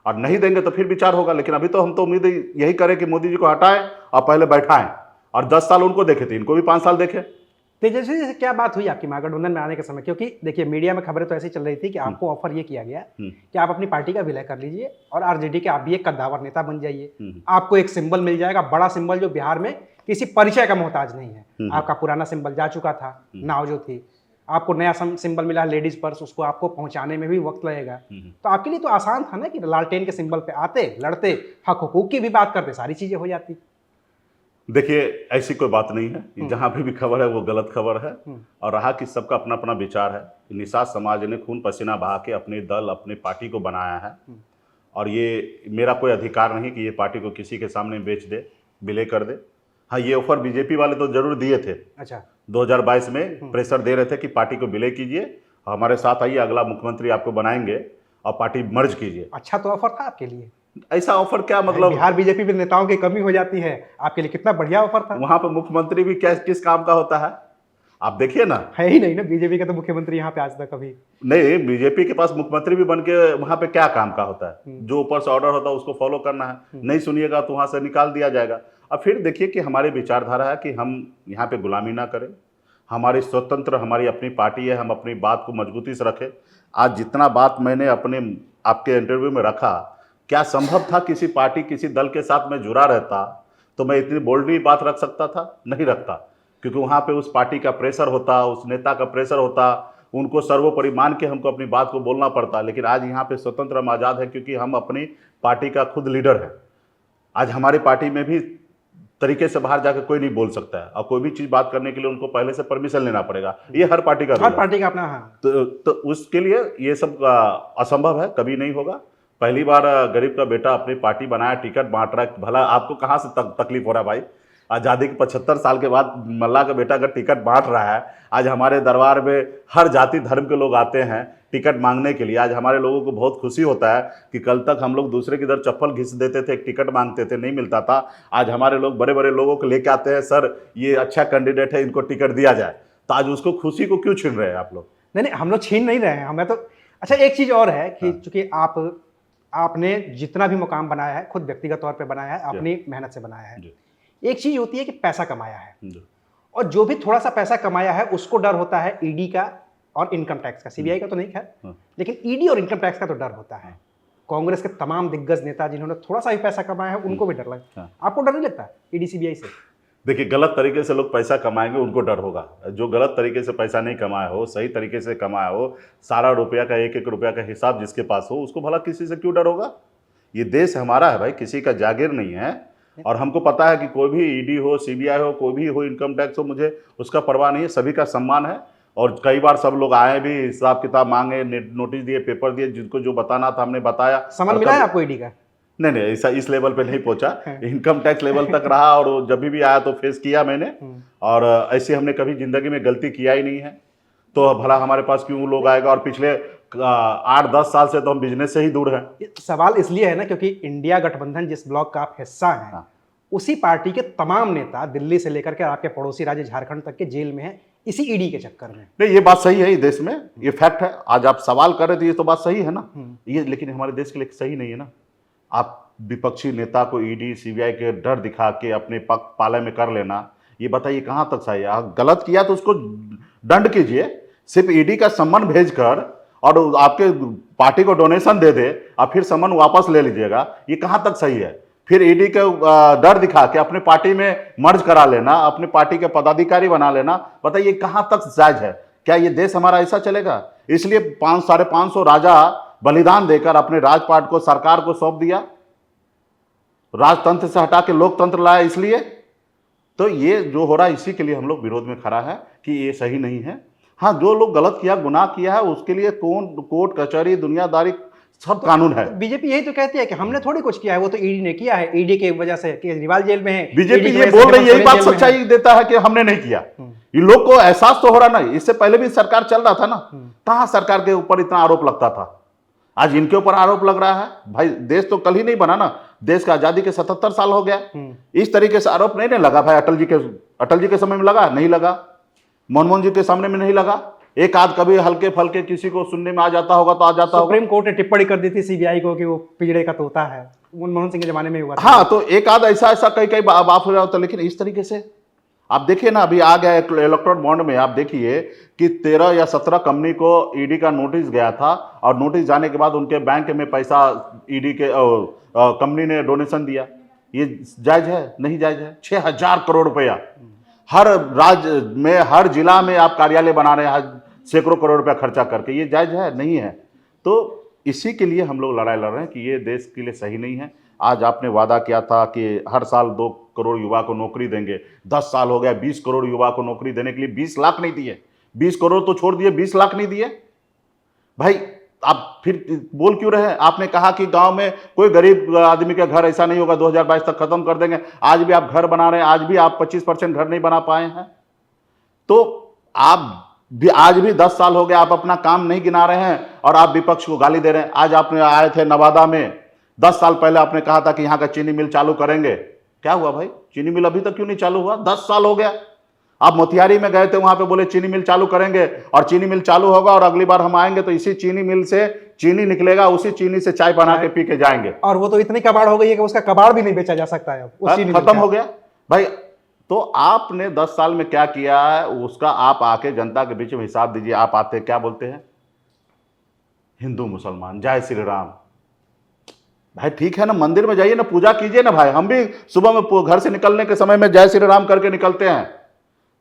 और नहीं देंगे तो फिर विचार होगा। लेकिन अभी तो हम तो उम्मीद यही करें कि मोदी जी को हटाएं और पहले बैठाएं, और 10 साल उनको देखे थे, इनको भी 5 साल देखे। तेजस्वी जी से क्या बात हुई आपकी महागठबंधन में आने के समय? क्योंकि देखिए मीडिया में खबरें तो ऐसी चल रही थी कि आपको ऑफर ये किया गया कि आप अपनी पार्टी का विलय कर लीजिए और आरजेडी के आप भी एक कद्दावर नेता बन जाइए, आपको एक सिंबल मिल जाएगा, बड़ा सिंबल जो बिहार में किसी परिचय का मोहताज नहीं है। आपका पुराना सिंबल जा चुका था, नाव जो थी, आपको नया सिंबल मिला लेडीज पर्स, उसको आपको पहुंचाने में भी वक्त लगेगा। तो आपके लिए तो आसान था ना कि लालटेन के सिंबल पे आते, लड़ते, हक हुकूक की भी बात करते, सारी चीजें हो जाती। देखिए ऐसी कोई बात नहीं है, जहां भी खबर है वो गलत खबर है, और रहा कि सबका अपना अपना विचार है। निषाद समाज ने खून पसीना बहा के अपने दल, अपने पार्टी को बनाया है, और ये मेरा कोई अधिकार नहीं कि ये पार्टी को किसी के सामने बेच दे, विलय कर दे। हाँ, ये ऑफर बीजेपी वाले तो जरूर दिए थे। अच्छा, 2022 में प्रेशर दे रहे थे कि पार्टी को विलय कीजिए, हमारे साथ आइए, अगला मुख्यमंत्री आपको बनाएंगे और पार्टी मर्ज कीजिए। अच्छा तो ऑफर था आपके लिए? ऐसा ऑफर क्या, मतलब बिहार बीजेपी में नेताओं की कमी हो जाती है, आपके लिए कितना बढ़िया ऑफर था। वहां पर मुख्यमंत्री भी क्या किस काम का होता है? आप देखिए ना। है ही नहीं ना, बीजेपी का तो मुख्यमंत्री यहाँ पे आज तक कभी नहीं, बीजेपी के पास मुख्यमंत्री भी बन के वहां पे क्या काम का होता है? जो ऊपर से ऑर्डर होता है उसको फॉलो करना है, नहीं सुनिएगा तो वहां से निकाल दिया जाएगा। अब फिर देखिए कि हमारी विचारधारा है कि हम यहाँ पे गुलामी ना करें, हमारी स्वतंत्र, हमारी अपनी पार्टी है, हम अपनी बात को मजबूती से रखें। आज जितना बात मैंने अपने आपके इंटरव्यू में रखा, क्या संभव था किसी पार्टी किसी दल के साथ मैं जुड़ा रहता तो मैं इतनी बोल्डली बात रख सकता था? नहीं रखता, क्योंकि वहाँ पे उस पार्टी का प्रेशर होता, उस नेता का प्रेशर होता, उनको सर्वोपरि मान के हमको अपनी बात को बोलना पड़ता। लेकिन आज यहाँ पे स्वतंत्र हम आज़ाद है, क्योंकि हम अपनी पार्टी का खुद लीडर है। आज हमारी पार्टी में भी तरीके से बाहर जाकर कोई नहीं बोल सकता है, और कोई भी चीज़ बात करने के लिए उनको पहले से परमिशन लेना पड़ेगा। ये हर पार्टी का रूल हर है। पार्टी का अपना। हाँ, तो उसके लिए ये सब असंभव है, कभी नहीं होगा। पहली बार गरीब का बेटा अपनी पार्टी बनाया, टिकट बांट रहा है। भला आपको कहाँ से तकलीफ हो रहा है भाई? आज़ादी के 75 साल के बाद मल्ला का बेटा अगर टिकट बांट रहा है, आज हमारे दरबार में हर जाति धर्म के लोग आते हैं टिकट मांगने के लिए। आज हमारे लोगों को बहुत खुशी होता है कि कल तक हम लोग दूसरे की इधर चप्पल घिस देते थे, एक टिकट मांगते थे, नहीं मिलता था। आज हमारे लोग बड़े बड़े लोगों को लेके आते हैं, सर ये अच्छा कैंडिडेट है, इनको टिकट दिया जाए। तो आज उसको खुशी को क्यों छीन रहे हैं आप लोग? नहीं हम लोग छीन नहीं रहे हैं, हमें तो। अच्छा, एक चीज और है कि चूंकि आपने जितना भी मुकाम बनाया है खुद व्यक्तिगत तौर पे बनाया है, अपनी मेहनत से बनाया है। एक चीज होती है कि पैसा कमाया है, और जो भी थोड़ा सा पैसा कमाया है उसको डर होता है ईडी का और इनकम टैक्स का। सीबीआई का तो नहीं खैर, लेकिन ईडी और इनकम टैक्स का तो डर होता है। कांग्रेस के तमाम दिग्गज नेता जिन्होंने थोड़ा सा भी पैसा कमाया है उनको भी डर लगता। आपको डर नहीं लगता ईडी सीबीआई से? देखिए, गलत तरीके से लोग पैसा कमाएंगे उनको डर होगा। जो गलत तरीके से पैसा नहीं कमाया हो, सही तरीके से कमाया हो, सारा रुपया का एक एक रुपया का हिसाब जिसके पास हो, उसको भला किसी से क्यों डर होगा? ये देश हमारा है भाई, किसी का जागीर नहीं है। और हमको पता है कि कोई भी ईडी हो, सीबीआई हो, कोई भी हो, इनकम टैक्स हो, मुझे उसका परवाह नहीं है। सभी का सम्मान है। और कई बार सब लोग आए भी, हिसाब किताब मांगे, नोटिस दिए, पेपर दिए, जिनको जो बताना था हमने बताया। समन मिला है आपको ईडी का? नहीं, ऐसा इस लेवल पे नहीं पहुंचा। इनकम टैक्स लेवल तक रहा, और जब भी आया तो फेस किया मैंने। और ऐसे हमने कभी जिंदगी में गलती किया ही नहीं है, तो भला हमारे पास क्यों लोग आएगा? और पिछले 8-10 साल से तो हम बिजनेस से ही दूर हैं। सवाल इसलिए है ना क्योंकि इंडिया गठबंधन जिस ब्लॉक का आप हिस्सा हैं, उसी पार्टी के तमाम नेता दिल्ली से लेकर के आपके पड़ोसी राज्य झारखंड तक के जेल में हैं इसी ईडी के चक्कर में। नहीं, ये बात सही है, ये देश में ये फैक्ट है। आज आप सवाल कर रहे थे, ये तो बात सही है ना ये, लेकिन हमारे देश के लिए सही नहीं है ना। आप विपक्षी नेता को ईडी सीबीआई के डर दिखा के अपने पक्ष पाले में कर लेना, ये बताइए कहाँ तक सही है? गलत किया तो उसको दंड कीजिए। सिर्फ ईडी का सम्मन भेजकर और आपके पार्टी को डोनेशन दे दे और फिर सम्मन वापस ले लीजिएगा, ये कहाँ तक सही है? फिर ईडी के डर दिखा के अपने पार्टी में मर्ज करा लेना, अपने पार्टी के पदाधिकारी बना लेना, बताइए कहाँ तक जायज है? क्या ये देश हमारा ऐसा चलेगा? इसलिए 500-550 राजा बलिदान देकर अपने राजपाट को, सरकार को सौंप दिया, राजतंत्र से हटा के लोकतंत्र लाया। इसलिए तो ये जो हो रहा है, इसी के लिए हम लोग विरोध में खड़ा है कि ये सही नहीं है। हाँ, जो लोग गलत किया, गुनाह किया है, उसके लिए कोर्ट कचहरी, दुनियादारी, सब कानून है। बीजेपी यही तो कहती है कि हमने थोड़ी कुछ किया है, वो तो ईडी ने किया है। ईडी की वजह से केजरीवाल जेल में है। बीजेपी ये बोल रही है, यही बात सच्चाई देता है कि हमने नहीं किया। ये लोग को एहसास तो हो रहा नहीं। इससे पहले भी सरकार चल रहा था ना, कहां सरकार के ऊपर इतना आरोप लगता था? आज इनके ऊपर आरोप लग रहा है। भाई, देश तो कल ही नहीं बना ना, देश का आजादी के 77 साल हो गया। इस तरीके से आरोप नहीं लगा भाई। अटल जी के समय में लगा नहीं लगा, मनमोहन जी के सामने में नहीं लगा। एक आध कभी हल्के फलके किसी को सुनने में आ जाता होगा तो आ जाता होगा। सुप्रीम कोर्ट ने टिप्पणी कर दी थी सीबीआई को कि वो पिजड़े का तोता है, मनमोहन सिंह के जमाने में हुआ था। हाँ, तो एक आध ऐसा कई बात हो रहा था। लेकिन इस तरीके से आप देखिए ना, अभी आ गया इलेक्ट्रॉन बॉन्ड में, आप देखिए कि 13 या 17 कंपनी को ईडी का नोटिस गया था, और नोटिस जाने के बाद उनके बैंक में पैसा ईडी के कंपनी ने डोनेशन दिया। ये जायज है? नहीं जायज है। 6000 करोड़ रुपया हर राज्य में, हर जिला में आप कार्यालय बना रहे हैं, सैकड़ों करोड़ रुपया खर्चा करके, ये जायज है? नहीं है। तो इसी के लिए हम लोग लड़ाई लड़ रहे हैं कि ये देश के लिए सही नहीं है। आज आपने वादा किया था कि हर साल 2 करोड़ युवा को नौकरी देंगे। 10 साल हो गया, 20 करोड़ युवा को नौकरी देने के लिए 20 लाख नहीं दिए। 20 करोड़ तो छोड़ दिए, 20 लाख नहीं दिए। भाई, आप फिर बोल क्यों रहे? आपने कहा कि गांव में कोई गरीब आदमी का घर ऐसा नहीं होगा, 2022 तक खत्म कर देंगे। आज भी आप घर बना रहे हैं, आज भी आप 25% घर नहीं बना पाए हैं। तो आप भी आज भी 10 साल हो गए, आप अपना काम नहीं गिना रहे हैं और आप विपक्ष को गाली दे रहे हैं। आज आपने आए थे नवादा में, 10 साल पहले आपने कहा था कि यहाँ का चीनी मिल चालू करेंगे। क्या हुआ भाई? चीनी मिल अभी तक क्यों नहीं चालू हुआ? 10 साल हो गया। आप मोतिहारी में गए थे, वहां पे बोले चीनी मिल चालू करेंगे और चीनी मिल चालू होगा और अगली बार हम आएंगे तो इसी चीनी मिल से चीनी निकलेगा, उसी चीनी से चाय बना के पी के जाएंगे। और वो तो इतनी कबाड़ हो गई है कि उसका कबाड़ भी नहीं बेचा जा सकता है अब, उस चीनी मिल खत्म का। हो गया भाई। तो आपने 10 साल में क्या किया है उसका आप आके जनता के बीच में हिसाब दीजिए। आप आते क्या बोलते हैं, हिंदू मुसलमान जय श्री राम। भाई ठीक है ना, मंदिर में जाइए ना, पूजा कीजिए ना भाई। हम भी सुबह में घर से निकलने के समय में जय श्री राम करके निकलते हैं।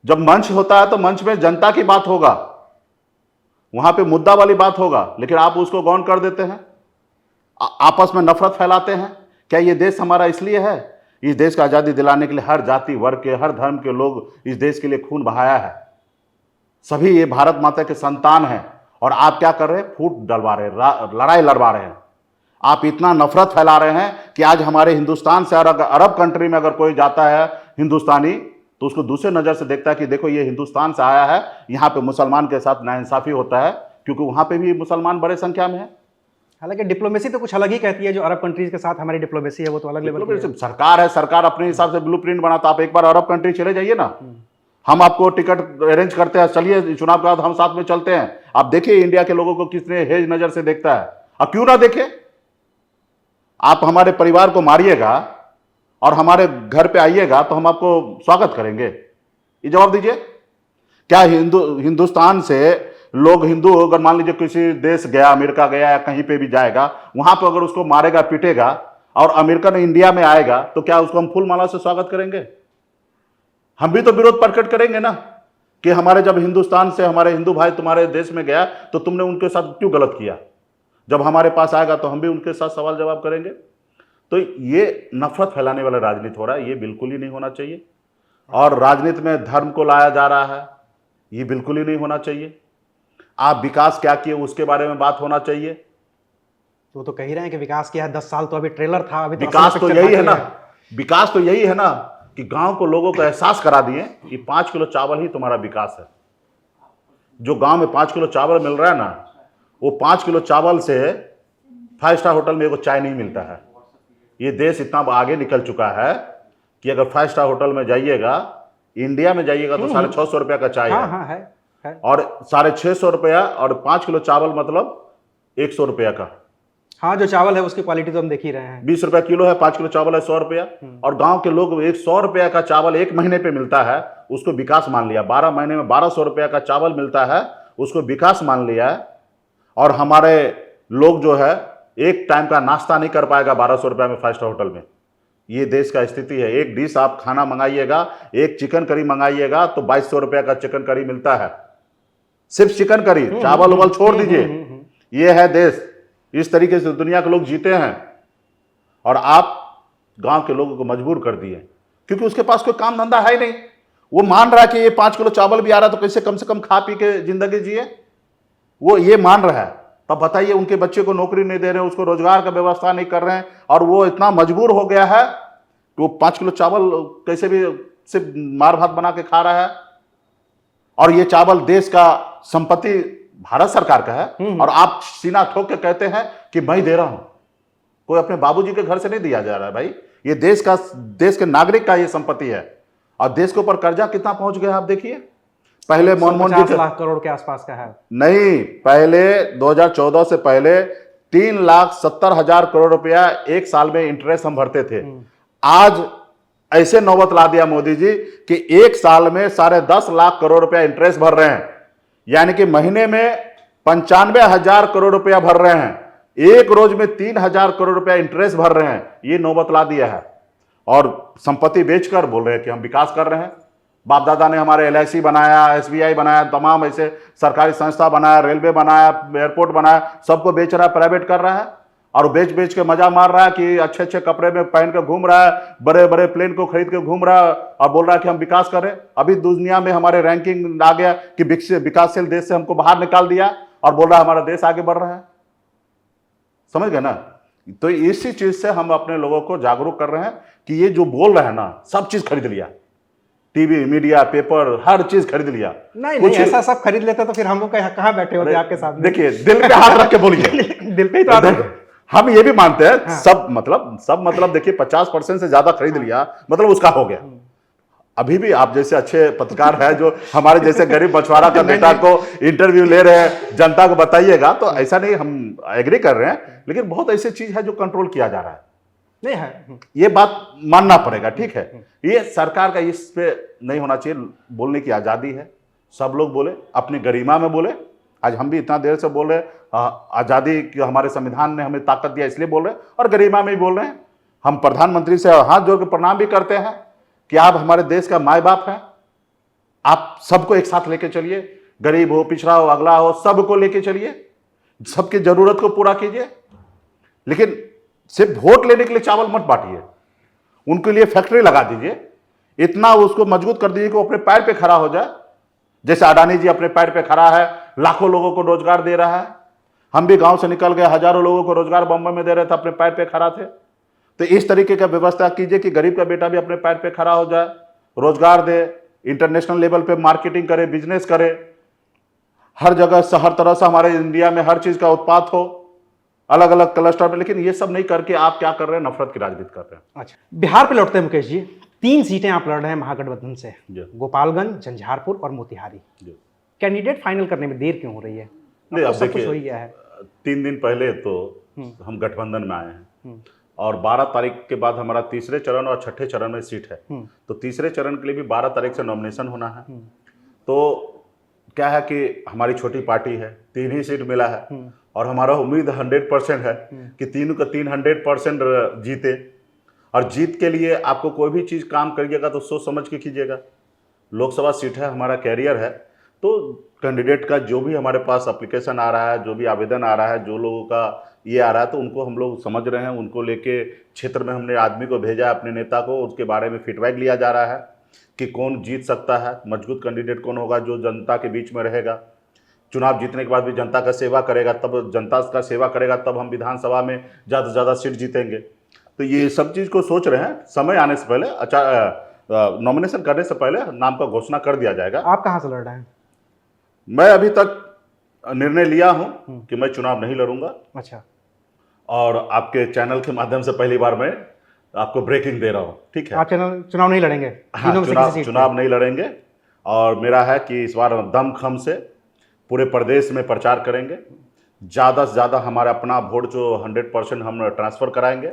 जब मंच होता है तो मंच में जनता की बात होगा, वहां पे मुद्दा वाली बात होगा, लेकिन आप उसको गौण कर देते हैं, आपस में नफरत फैलाते हैं। क्या ये देश हमारा इसलिए है? इस देश का आजादी दिलाने के लिए हर जाति वर्ग के, हर धर्म के लोग इस देश के लिए खून बहाया है। सभी ये भारत माता के संतान हैं। और आप क्या कर रहे हैं, फूट डलवा रहे हैं, लड़ाई लड़वा रहे हैं। आप इतना नफरत फैला रहे हैं कि आज हमारे हिंदुस्तान से अरब कंट्री में अगर कोई जाता है हिंदुस्तानी तो उसको दूसरे नजर से देखता है कि देखो ये हिंदुस्तान से आया है, यहाँ पे मुसलमान के साथ नाइंसाफी होता है, क्योंकि वहां पे भी मुसलमान बड़े संख्या में है। हालांकि डिप्लोमेसी तो कुछ अलग ही कहती है, जो अरब कंट्रीज के साथ हमारी डिप्लोमेसी है वो तो अलग लेवल की है। सरकार है, सरकार अपने हिसाब से ब्लूप्रिंट बनाता। आप एक बार अरब कंट्री चले जाइए ना, हम आपको टिकट अरेंज करते हैं, चलिए चुनाव के बाद हम साथ में चलते हैं। आप देखिए इंडिया के लोगों को किसने हेज नजर से देखता है, और क्यों ना देखे। आप हमारे परिवार को मारिएगा और हमारे घर पे आइएगा तो हम आपको स्वागत करेंगे। ये जवाब दीजिए। क्या हिंदुस्तान से लोग, हिंदू अगर मान लीजिए किसी देश गया, अमेरिका गया या कहीं पे भी जाएगा, वहां पर अगर उसको मारेगा पीटेगा और अमेरिकन इंडिया में आएगा तो क्या उसको हम फूल माला से स्वागत करेंगे? हम भी तो विरोध प्रकट करेंगे ना कि हमारे जब हिंदुस्तान से हमारे हिंदू भाई तुम्हारे देश में गया तो तुमने उनके साथ क्यों गलत किया। जब हमारे पास आएगा तो हम भी उनके साथ सवाल जवाब करेंगे। तो ये नफरत फैलाने वाला राजनीति हो रहा है, ये बिल्कुल ही नहीं होना चाहिए। और राजनीति में धर्म को लाया जा रहा है, ये बिल्कुल ही नहीं होना चाहिए। आप विकास क्या किए उसके बारे में बात होना चाहिए। वो तो कह ही रहे हैं कि विकास किया है, 10 साल तो अभी ट्रेलर था, अभी विकास तो यही है ना, विकास तो यही है ना कि गांव को लोगों को एहसास करा दिए कि 5 किलो चावल ही तुम्हारा विकास है। जो गांव में 5 किलो चावल मिल रहा है ना, वो 5 किलो चावल से 5 स्टार होटल में एगो चाय नहीं मिलता है। ये देश इतना आगे निकल चुका है कि अगर 5 स्टार होटल में जाइएगा, इंडिया में जाइएगा तो 650 रुपया का चाय हाँ, हाँ, है। और 650 रुपया और 5 किलो चावल मतलब 100 रुपया का। हाँ, जो चावल है उसकी क्वालिटी तो हम देख ही रहे हैं। 20 रुपया किलो है, 5 किलो चावल है 100 रुपया। और गांव के लोग 100 रुपया का चावल 1 महीने पे मिलता है, उसको विकास मान लिया। 12 महीने में 1200 रुपया का चावल मिलता है, उसको विकास मान लिया। और हमारे लोग जो है एक टाइम का नाश्ता नहीं कर पाएगा 1200 रुपया में 5 स्टार होटल में। ये देश का स्थिति है। एक डिश आप खाना मंगाइएगा, एक चिकन करी मंगाइएगा तो 2200 रुपया का चिकन करी मिलता है, सिर्फ चिकन करी। चावल उवल छोड़ दीजिए। ये है देश। इस तरीके से दुनिया के लोग जीते हैं और आप गांव के लोगों को मजबूर कर दिए, क्योंकि उसके पास कोई काम धंधा है ही नहीं। वो मान रहा है कि ये 5 किलो चावल भी आ रहा है तो कैसे कम से कम खा पी के जिंदगी जिए, वो ये मान रहा है। तब बताइए, उनके बच्चे को नौकरी नहीं दे रहे हैं, उसको रोजगार का व्यवस्था नहीं कर रहे हैं, और वो इतना मजबूर हो गया है कि वो 5 किलो चावल कैसे भी सिर्फ मार भात बना के खा रहा है। और ये चावल देश का संपत्ति भारत सरकार का है, और आप सीना ठोक के कहते हैं कि मैं दे रहा हूं। कोई अपने बाबूजी के घर से नहीं दिया जा रहा है भाई, ये देश के नागरिक का ये संपत्ति है। और देश के ऊपर कर्जा कितना पहुंच गया आप देखिए। पहले मनमोहन जी 50 लाख करोड़ के आसपास का है। नहीं, पहले 2014 से पहले 3,70,000 करोड़ रुपया एक साल में इंटरेस्ट हम भरते थे। आज ऐसे नौबत ला दिया मोदी जी कि एक साल में 10.5 लाख करोड़ रुपया इंटरेस्ट भर रहे हैं, यानी कि महीने में 95,000 करोड़ रुपया भर रहे हैं, एक रोज में 3,000 करोड़ रुपया इंटरेस्ट भर रहे हैं। ये नौबत ला दिया है। और संपत्ति बेचकर बोल रहे हैं कि हम विकास कर रहे हैं। बाप दादा ने हमारे LIC बनाया, SBI बनाया, तमाम ऐसे सरकारी संस्था बनाया, रेलवे बनाया, एयरपोर्ट बनाया, सबको बेच रहा है, प्राइवेट कर रहा है। और बेच बेच के मजा मार रहा है कि अच्छे अच्छे कपड़े में पहन के घूम रहा है, बड़े बड़े प्लेन को खरीद के घूम रहा है, और बोल रहा है कि हम विकास कर रहे हैं। अभी दुनिया में हमारे रैंकिंग आ गया कि विकासशील देश से हमको बाहर निकाल दिया, और बोल रहा है हमारा देश आगे बढ़ रहा है। समझ गए ना? तो इसी चीज से हम अपने लोगों को जागरूक कर रहे हैं कि ये जो बोल रहे हैं ना, सब चीज खरीद लिया, टीवी, मीडिया, पेपर, हर चीज खरीद लिया। नहीं, ऐसा सब खरीद लेते तो फिर हम लोग कहाँ बैठे होते आपके साथ। देखिए, दिल पे हाथ रख के बोलिए। दिल पे ही तो हम ये भी मानते हैं। हाँ। सब मतलब देखिए 50% से ज्यादा खरीद लिया मतलब उसका हो गया। अभी भी आप जैसे अच्छे पत्रकार हैं जो हमारे जैसे गरीब मछुआरा का बेटा को इंटरव्यू ले रहे हैं, जनता को बताइएगा, तो ऐसा नहीं, हम एग्री कर रहे हैं, लेकिन बहुत ऐसी चीज है जो कंट्रोल किया जा रहा है, नहीं है, ये बात मानना पड़ेगा, ठीक है। ये सरकार का इस पे नहीं होना चाहिए, बोलने की आजादी है, सब लोग बोले, अपनी गरिमा में बोले। आज हम भी इतना देर से बोल रहे हैं, आजादी की हमारे संविधान ने हमें ताकत दिया इसलिए बोल रहे हैं, और गरिमा में ही बोल रहे हैं। हम प्रधानमंत्री से हाथ जोड़ के प्रणाम भी करते हैं कि आप हमारे देश का माए बाप हैं, आप सबको एक साथ लेके चलिए, गरीब हो, पिछड़ा हो, अगला हो, सबको लेके चलिए, सबकी जरूरत को पूरा कीजिए, लेकिन सिर्फ वोट लेने के लिए चावल मत बांटिए, उनके लिए फैक्ट्री लगा दीजिए, इतना उसको मजबूत कर दीजिए कि वो अपने पैर पे खड़ा हो जाए, जैसे अडानी जी अपने पैर पे खड़ा है, लाखों लोगों को रोजगार दे रहा है। हम भी गांव से निकल गए, हजारों लोगों को रोजगार बम्बई में दे रहे थे, अपने पैर पे खड़ा थे। तो इस तरीके का व्यवस्था कीजिए कि गरीब का बेटा भी अपने पैर पे खड़ा हो जाए, रोजगार दे, इंटरनेशनल लेवल पे मार्केटिंग करे, बिजनेस करे, हर जगह से हर तरह से हमारे इंडिया में हर चीज का उत्पाद हो, अलग अलग क्लस्टर में। लेकिन ये सब नहीं करके आप क्या कर रहे हैं, नफरत की राजनीति कर रहे हैं। अच्छा, बिहार पे लौटते हैं मुकेश जी। 3 सीटें आप लड़ रहे हैं महागठबंधन से, जी। गोपालगंज, झंझारपुर और मोतिहारी। जी। कैंडिडेट फाइनल करने में देर क्यों हो रही है? नहीं, अब सब कुछ हो ही देखिए, गया है। 3 दिन पहले तो हम गठबंधन में आए हैं, और 12 तारीख के बाद हमारा तीसरे चरण और छठे चरण में सीट है। तो तीसरे चरण के लिए भी 12 तारीख से नॉमिनेशन होना है। तो क्या है कि हमारी छोटी पार्टी है, 3 ही सीट मिला है, और हमारा उम्मीद 100% है कि तीनों का 300% जीते। और जीत के लिए आपको कोई भी चीज़ काम करिएगा तो सोच समझ के कीजिएगा। लोकसभा सीट है, हमारा कैरियर है, तो कैंडिडेट का जो भी हमारे पास एप्लीकेशन आ रहा है, जो भी आवेदन आ रहा है, जो लोगों का ये आ रहा है, तो उनको हम लोग समझ रहे हैं, उनको लेके क्षेत्र में हमने आदमी को भेजा है, अपने नेता को, उसके बारे में फीडबैक लिया जा रहा है कि कौन जीत सकता है, मजबूत कैंडिडेट कौन होगा जो जनता के बीच में रहेगा। चुनाव जीतने के बाद भी जनता का सेवा करेगा, तब जनता का सेवा करेगा, तब हम विधानसभा में ज़्यादा से ज़्यादा सीट जीतेंगे। तो ये सब चीज़ को सोच रहे हैं, समय आने से पहले, अच्छा नॉमिनेशन करने से पहले नाम का घोषणा कर दिया जाएगा। आप कहाँ से लड़ रहे हैं? मैं अभी तक निर्णय लिया हूँ कि मैं चुनाव नहीं लड़ूंगा। अच्छा, और आपके चैनल के माध्यम से पहली बार मैं आपको ब्रेकिंग दे रहा हूँ, ठीक है। आप चुनाव नहीं लड़ेंगे? हाँ, तीनों में से किसी सीट पे? चुनाव नहीं लड़ेंगे, और मेरा है कि इस बार दमखम से पूरे प्रदेश में प्रचार करेंगे, ज़्यादा से ज़्यादा हमारा अपना वोट जो 100% हम ट्रांसफ़र कराएंगे।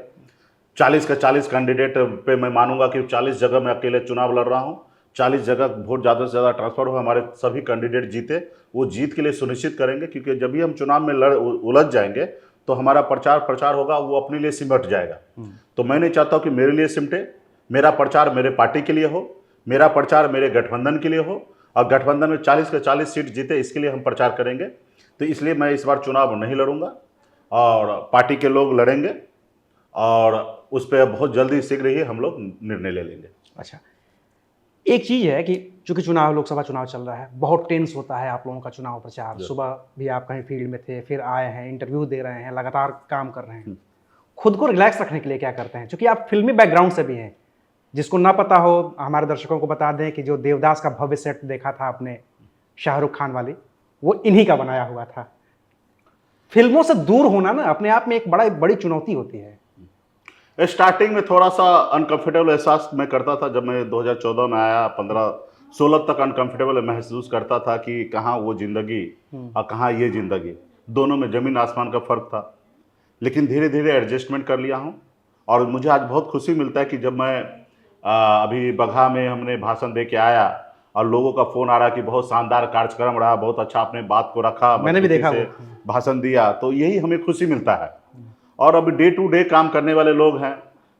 40 का 40 कैंडिडेट पे मैं मानूंगा कि 40 जगह मैं अकेले चुनाव लड़ रहा हूँ, 40 जगह वोट ज़्यादा से ज़्यादा ट्रांसफ़र हो, हमारे सभी कैंडिडेट जीते। वो जीत के लिए सुनिश्चित करेंगे, क्योंकि जब भी हम चुनाव में उलझ जाएंगे तो हमारा प्रचार होगा, वो अपने लिए सिमट जाएगा। तो मैं नहीं चाहता हूँ कि मेरे लिए सिमटे, मेरा प्रचार मेरे पार्टी के लिए हो, मेरा प्रचार मेरे गठबंधन के लिए हो, और गठबंधन में 40 का 40 सीट जीते, इसके लिए हम प्रचार करेंगे। तो इसलिए मैं इस बार चुनाव नहीं लड़ूंगा, और पार्टी के लोग लड़ेंगे, और उस पर बहुत जल्दी शीघ्र ही हम लोग निर्णय ले लेंगे। अच्छा, एक चीज़ है कि चूंकि चुनाव, लोकसभा चुनाव चल रहा है, बहुत टेंस होता है आप लोगों का चुनाव प्रचार। सुबह भी आप कहीं फील्ड में थे, फिर आए हैं, इंटरव्यू दे रहे हैं, लगातार काम कर रहे हैं। खुद को रिलैक्स रखने के लिए क्या करते हैं? क्योंकि आप फिल्मी बैकग्राउंड से भी हैं। जिसको ना पता हो, हमारे दर्शकों को बता दें कि जो देवदास का भव्य सेट देखा था आपने शाहरुख खान वाली, वो इन्हीं का बनाया हुआ था। फिल्मों से दूर होना ना अपने आप में एक बड़ी चुनौती होती है। स्टार्टिंग में थोड़ा सा अनकंफर्टेबल एहसास मैं करता था, जब मैं 2014 में आया, 15-16 तक अनकंफर्टेबल महसूस करता था कि कहाँ वो जिंदगी और कहाँ ये जिंदगी, दोनों में ज़मीन आसमान का फ़र्क था। लेकिन धीरे धीरे एडजस्टमेंट कर लिया हूँ, और मुझे आज बहुत खुशी मिलता है कि जब मैं अभी बगहा में हमने भाषण दे के आया, और लोगों का फ़ोन आ रहा कि बहुत शानदार कार्यक्रम रहा, बहुत अच्छा आपने बात को रखा, मैंने भी देखा से भाषण दिया, तो यही हमें खुशी मिलता है। और अभी डे टू डे काम करने वाले लोग हैं,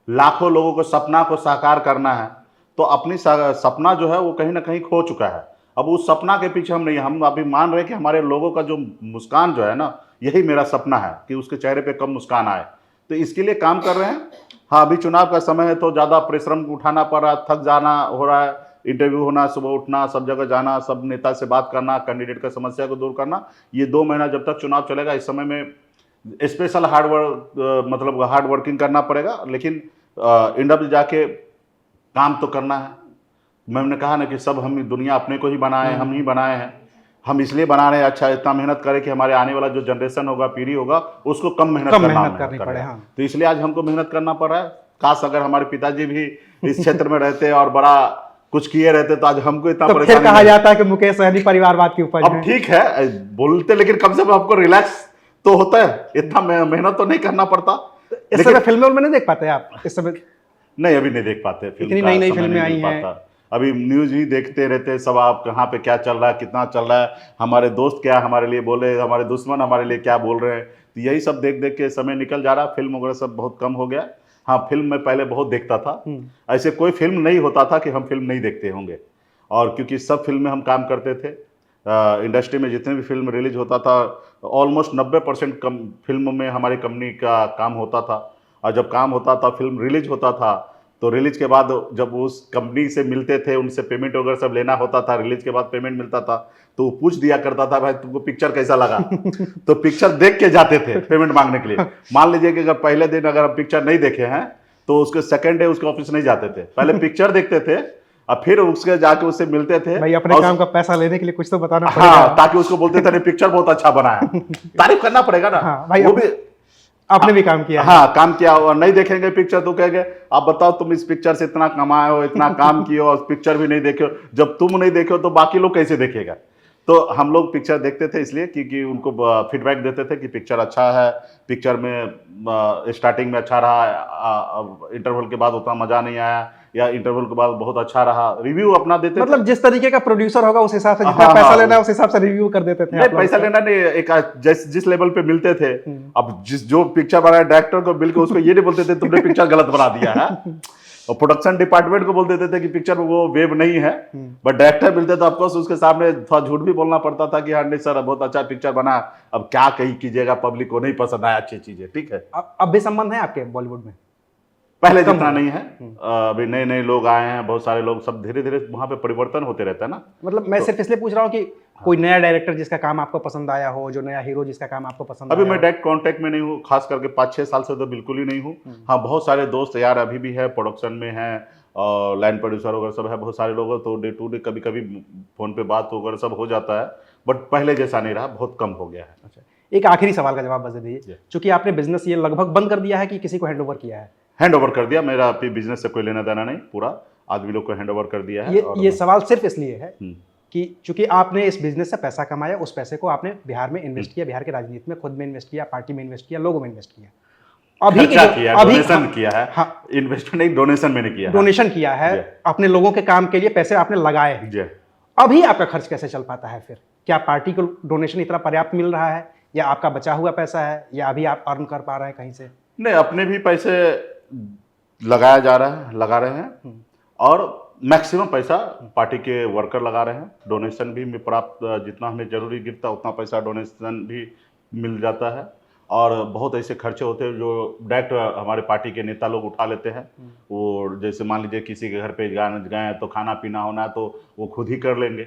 लाखों लोगों को सपना को साकार करना है, तो अपनी सपना जो है वो कहीं ना कहीं खो चुका है। अब उस सपना के पीछे हम नहीं, हम अभी मान रहे हैं कि हमारे लोगों का जो मुस्कान जो है ना, यही मेरा सपना है कि उसके चेहरे पे कम मुस्कान आए, तो इसके लिए काम कर रहे हैं। हाँ, अभी चुनाव का समय है तो ज़्यादा परिश्रम उठाना पड़ रहा है, थक जाना हो रहा है, इंटरव्यू होना, सुबह उठना, सब जगह जाना, सब नेता से बात करना, कैंडिडेट का समस्या को दूर करना। ये 2 महीना जब तक चुनाव चलेगा, इस समय में स्पेशल हार्ड वर्किंग करना पड़ेगा, लेकिन इंड अप जाके काम तो करना है। मैंने कहा ना कि सब हम दुनिया अपने को ही बनाए हैं, हम ही बनाए हैं, हम इसलिए बना रहे हैं अच्छा इतना मेहनत करें कि हमारे आने वाला जो जनरेशन होगा, पीढ़ी होगा, उसको कम मेहनत करनी पड़े। हाँ। तो इसलिए आज हमको मेहनत करना पड़ रहा है। काश अगर हमारे पिताजी भी इस क्षेत्र में रहते और बड़ा कुछ किए रहते तो आज हमको इतना तो फिर परेशानी कहा नहीं। जाता है कि मुकेश सहनी परिवारवाद की उपज अब है। ठीक है बोलते, लेकिन कम से कम आपको रिलैक्स तो होता है, इतना मेहनत तो नहीं करना पड़ता। इस लेकिन समय फिल्में में नहीं देख पाते आप इस समय? नहीं, अभी नहीं देख पाते, फिल्म इतनी का नई-नई समय फिल्में नहीं आई मिल हैं। पाता। अभी न्यूज़ ही देखते रहते हैं सब, आप कहाँ पे क्या चल रहा है, कितना चल रहा है, हमारे दोस्त क्या हमारे लिए बोले, हमारे दुश्मन हमारे लिए क्या बोल रहे हैं, तो यही सब देख देख के समय निकल जा रहा है। फिल्म वगैरह सब बहुत कम हो गया। हाँ, फिल्म मैं पहले बहुत देखता था, ऐसे कोई फिल्म नहीं होता था कि हम फिल्म नहीं देखते होंगे, और क्योंकि सब फिल्म में हम काम करते थे। इंडस्ट्री में जितने भी फिल्म रिलीज होता था ऑलमोस्ट 90% कम फिल्म में हमारी कंपनी का काम होता था। और जब काम होता था, फिल्म रिलीज होता था, तो रिलीज के बाद जब उस कंपनी से मिलते थे, उनसे पेमेंट वगैरह सब लेना होता था, रिलीज के बाद पेमेंट मिलता था, तो वो पूछ दिया करता था भाई तुमको पिक्चर कैसा लगा। तो पिक्चर देख के जाते थे पेमेंट मांगने के लिए। मान लीजिए कि अगर पहले दिन अगर हम पिक्चर नहीं देखे हैं तो उसके सेकंड डे उसके ऑफिस नहीं जाते थे, पहले पिक्चर देखते थे और फिर उसके जाके उससे मिलते थे। भाई अपने और काम का पैसा लेने के लिए कुछ तो बताना हाँ, पड़ेगा। ताकि उसको बोलते थे नहीं पिक्चर बहुत अच्छा बना है, तारीफ करना पड़ेगा ना। हाँ भाई, वो भी आपने भी काम किया है। हाँ काम किया, और नहीं देखेंगे पिक्चर तो कहेंगे आप बताओ तुम इस पिक्चर से इतना कमाए हो, इतना काम किए हो, और पिक्चर भी नहीं देखे हो। जब तुम नहीं देखे हो तो बाकी लोग कैसे देखेगा। तो हम लोग पिक्चर देखते थे इसलिए क्योंकि उनको फीडबैक देते थे कि पिक्चर अच्छा है, पिक्चर में स्टार्टिंग में अच्छा रहा, इंटरवल के बाद उतना मजा नहीं आया, या इंटरवल के बाद बहुत अच्छा रहा, रिव्यू अपना देते थे। मतलब जिस तरीके का प्रोड्यूसर होगा उस हिसाब से जितना हाँ, पैसा हाँ, लेना है उस हिसाब से रिव्यू कर देते थे नहीं आप लोग। पैसा लेना नहीं, एक जिस लेवल पे मिलते थे, अब जिस जो पिक्चर बनाया डायरेक्टर को मिलकर उसको ये नहीं बोलते थे तुमने पिक्चर गलत बना दिया है, और प्रोडक्शन डिपार्टमेंट को बोल देते थे कि पिक्चर वो वेब नहीं है, बट डायरेक्टर मिलते तो ऑफकोर्स उसके सामने थोड़ा झूठ भी बोलना पड़ता था कि हाँ नहीं सर बहुत अच्छा पिक्चर बना। अब क्या कही कीजिएगा, पब्लिक को नहीं पसंद आया अच्छी चीजें, ठीक है। अब भी संबंध है आपके बॉलीवुड में? पहले कम जितना हो नहीं है, अभी नए नए लोग आए हैं, बहुत सारे लोग, सब धीरे धीरे वहां पे परिवर्तन होते रहता है ना। मतलब मैं सिर्फ इसलिए पूछ रहा हूँ कि कोई नया डायरेक्टर जिसका काम आपको पसंद आया हो, जो नया हीरो जिसका काम आपको पसंद अभी आया मैं हो। डायरेक्ट कांटेक्ट में नहीं हूँ, खास करके 5-6 साल से तो बिल्कुल ही नहीं हूँ। हाँ, बहुत सारे दोस्त यार अभी भी है, प्रोडक्शन में है, और लाइन प्रोड्यूसर वगैरह सब है, बहुत सारे लोग हैं, तो डे टू डे कभी कभी फोन पे बात वगैरह सब हो जाता है, बट पहले जैसा नहीं रहा, बहुत कम हो गया है। अच्छा, एक आखिरी सवाल का जवाब बस दे दीजिए, चूंकि आपने बिजनेस ये लगभग बंद कर दिया है कि किसी को हैंड ओवर किया है? हैंड ओवर कर दिया, मेरा अपनी बिजनेस से कोई लेना देना नहीं, पूरा आदमी लोग को हैंड ओवर कर दिया है। ये सवाल सिर्फ इसलिए है हम्म। कि चूंकि आपने इस बिजनेस से पैसा कमाया, उस पैसे को आपने बिहार में इन्वेस्ट किया, बिहार की राजनीति में खुद में इन्वेस्ट किया, पार्टी में इन्वेस्ट किया, लोगों में इन्वेस्ट किया, अभी खर्चा किया, डोनेशन हाँ, किया है। हाँ, इन्वेस्टमेंट नहीं, डोनेशन मैंने किया है। डोनेशन किया है, अपने लोगों के काम के लिए पैसे आपने लगाए हैं। जी। अभी आपका खर्च कैसे चल पाता है फिर? क्या पार्टी को डोनेशन इतना पर्याप्त मिल रहा है, या आपका बचा हुआ पैसा है, या अभी आप अर्न कर पा रहे हैं कहीं से? नहीं, अपने भी पैसे लगाया जा रहा है, लगा रहे हैं, और मैक्सिमम पैसा पार्टी के वर्कर लगा रहे हैं। डोनेशन भी प्राप्त, जितना हमें जरूरी गिरता उतना पैसा डोनेशन भी मिल जाता है। और बहुत ऐसे खर्चे होते हैं जो डायरेक्ट हमारे पार्टी के नेता लोग उठा लेते हैं। वो जैसे मान लीजिए किसी के घर पे गए तो खाना पीना होना तो वो खुद ही कर लेंगे,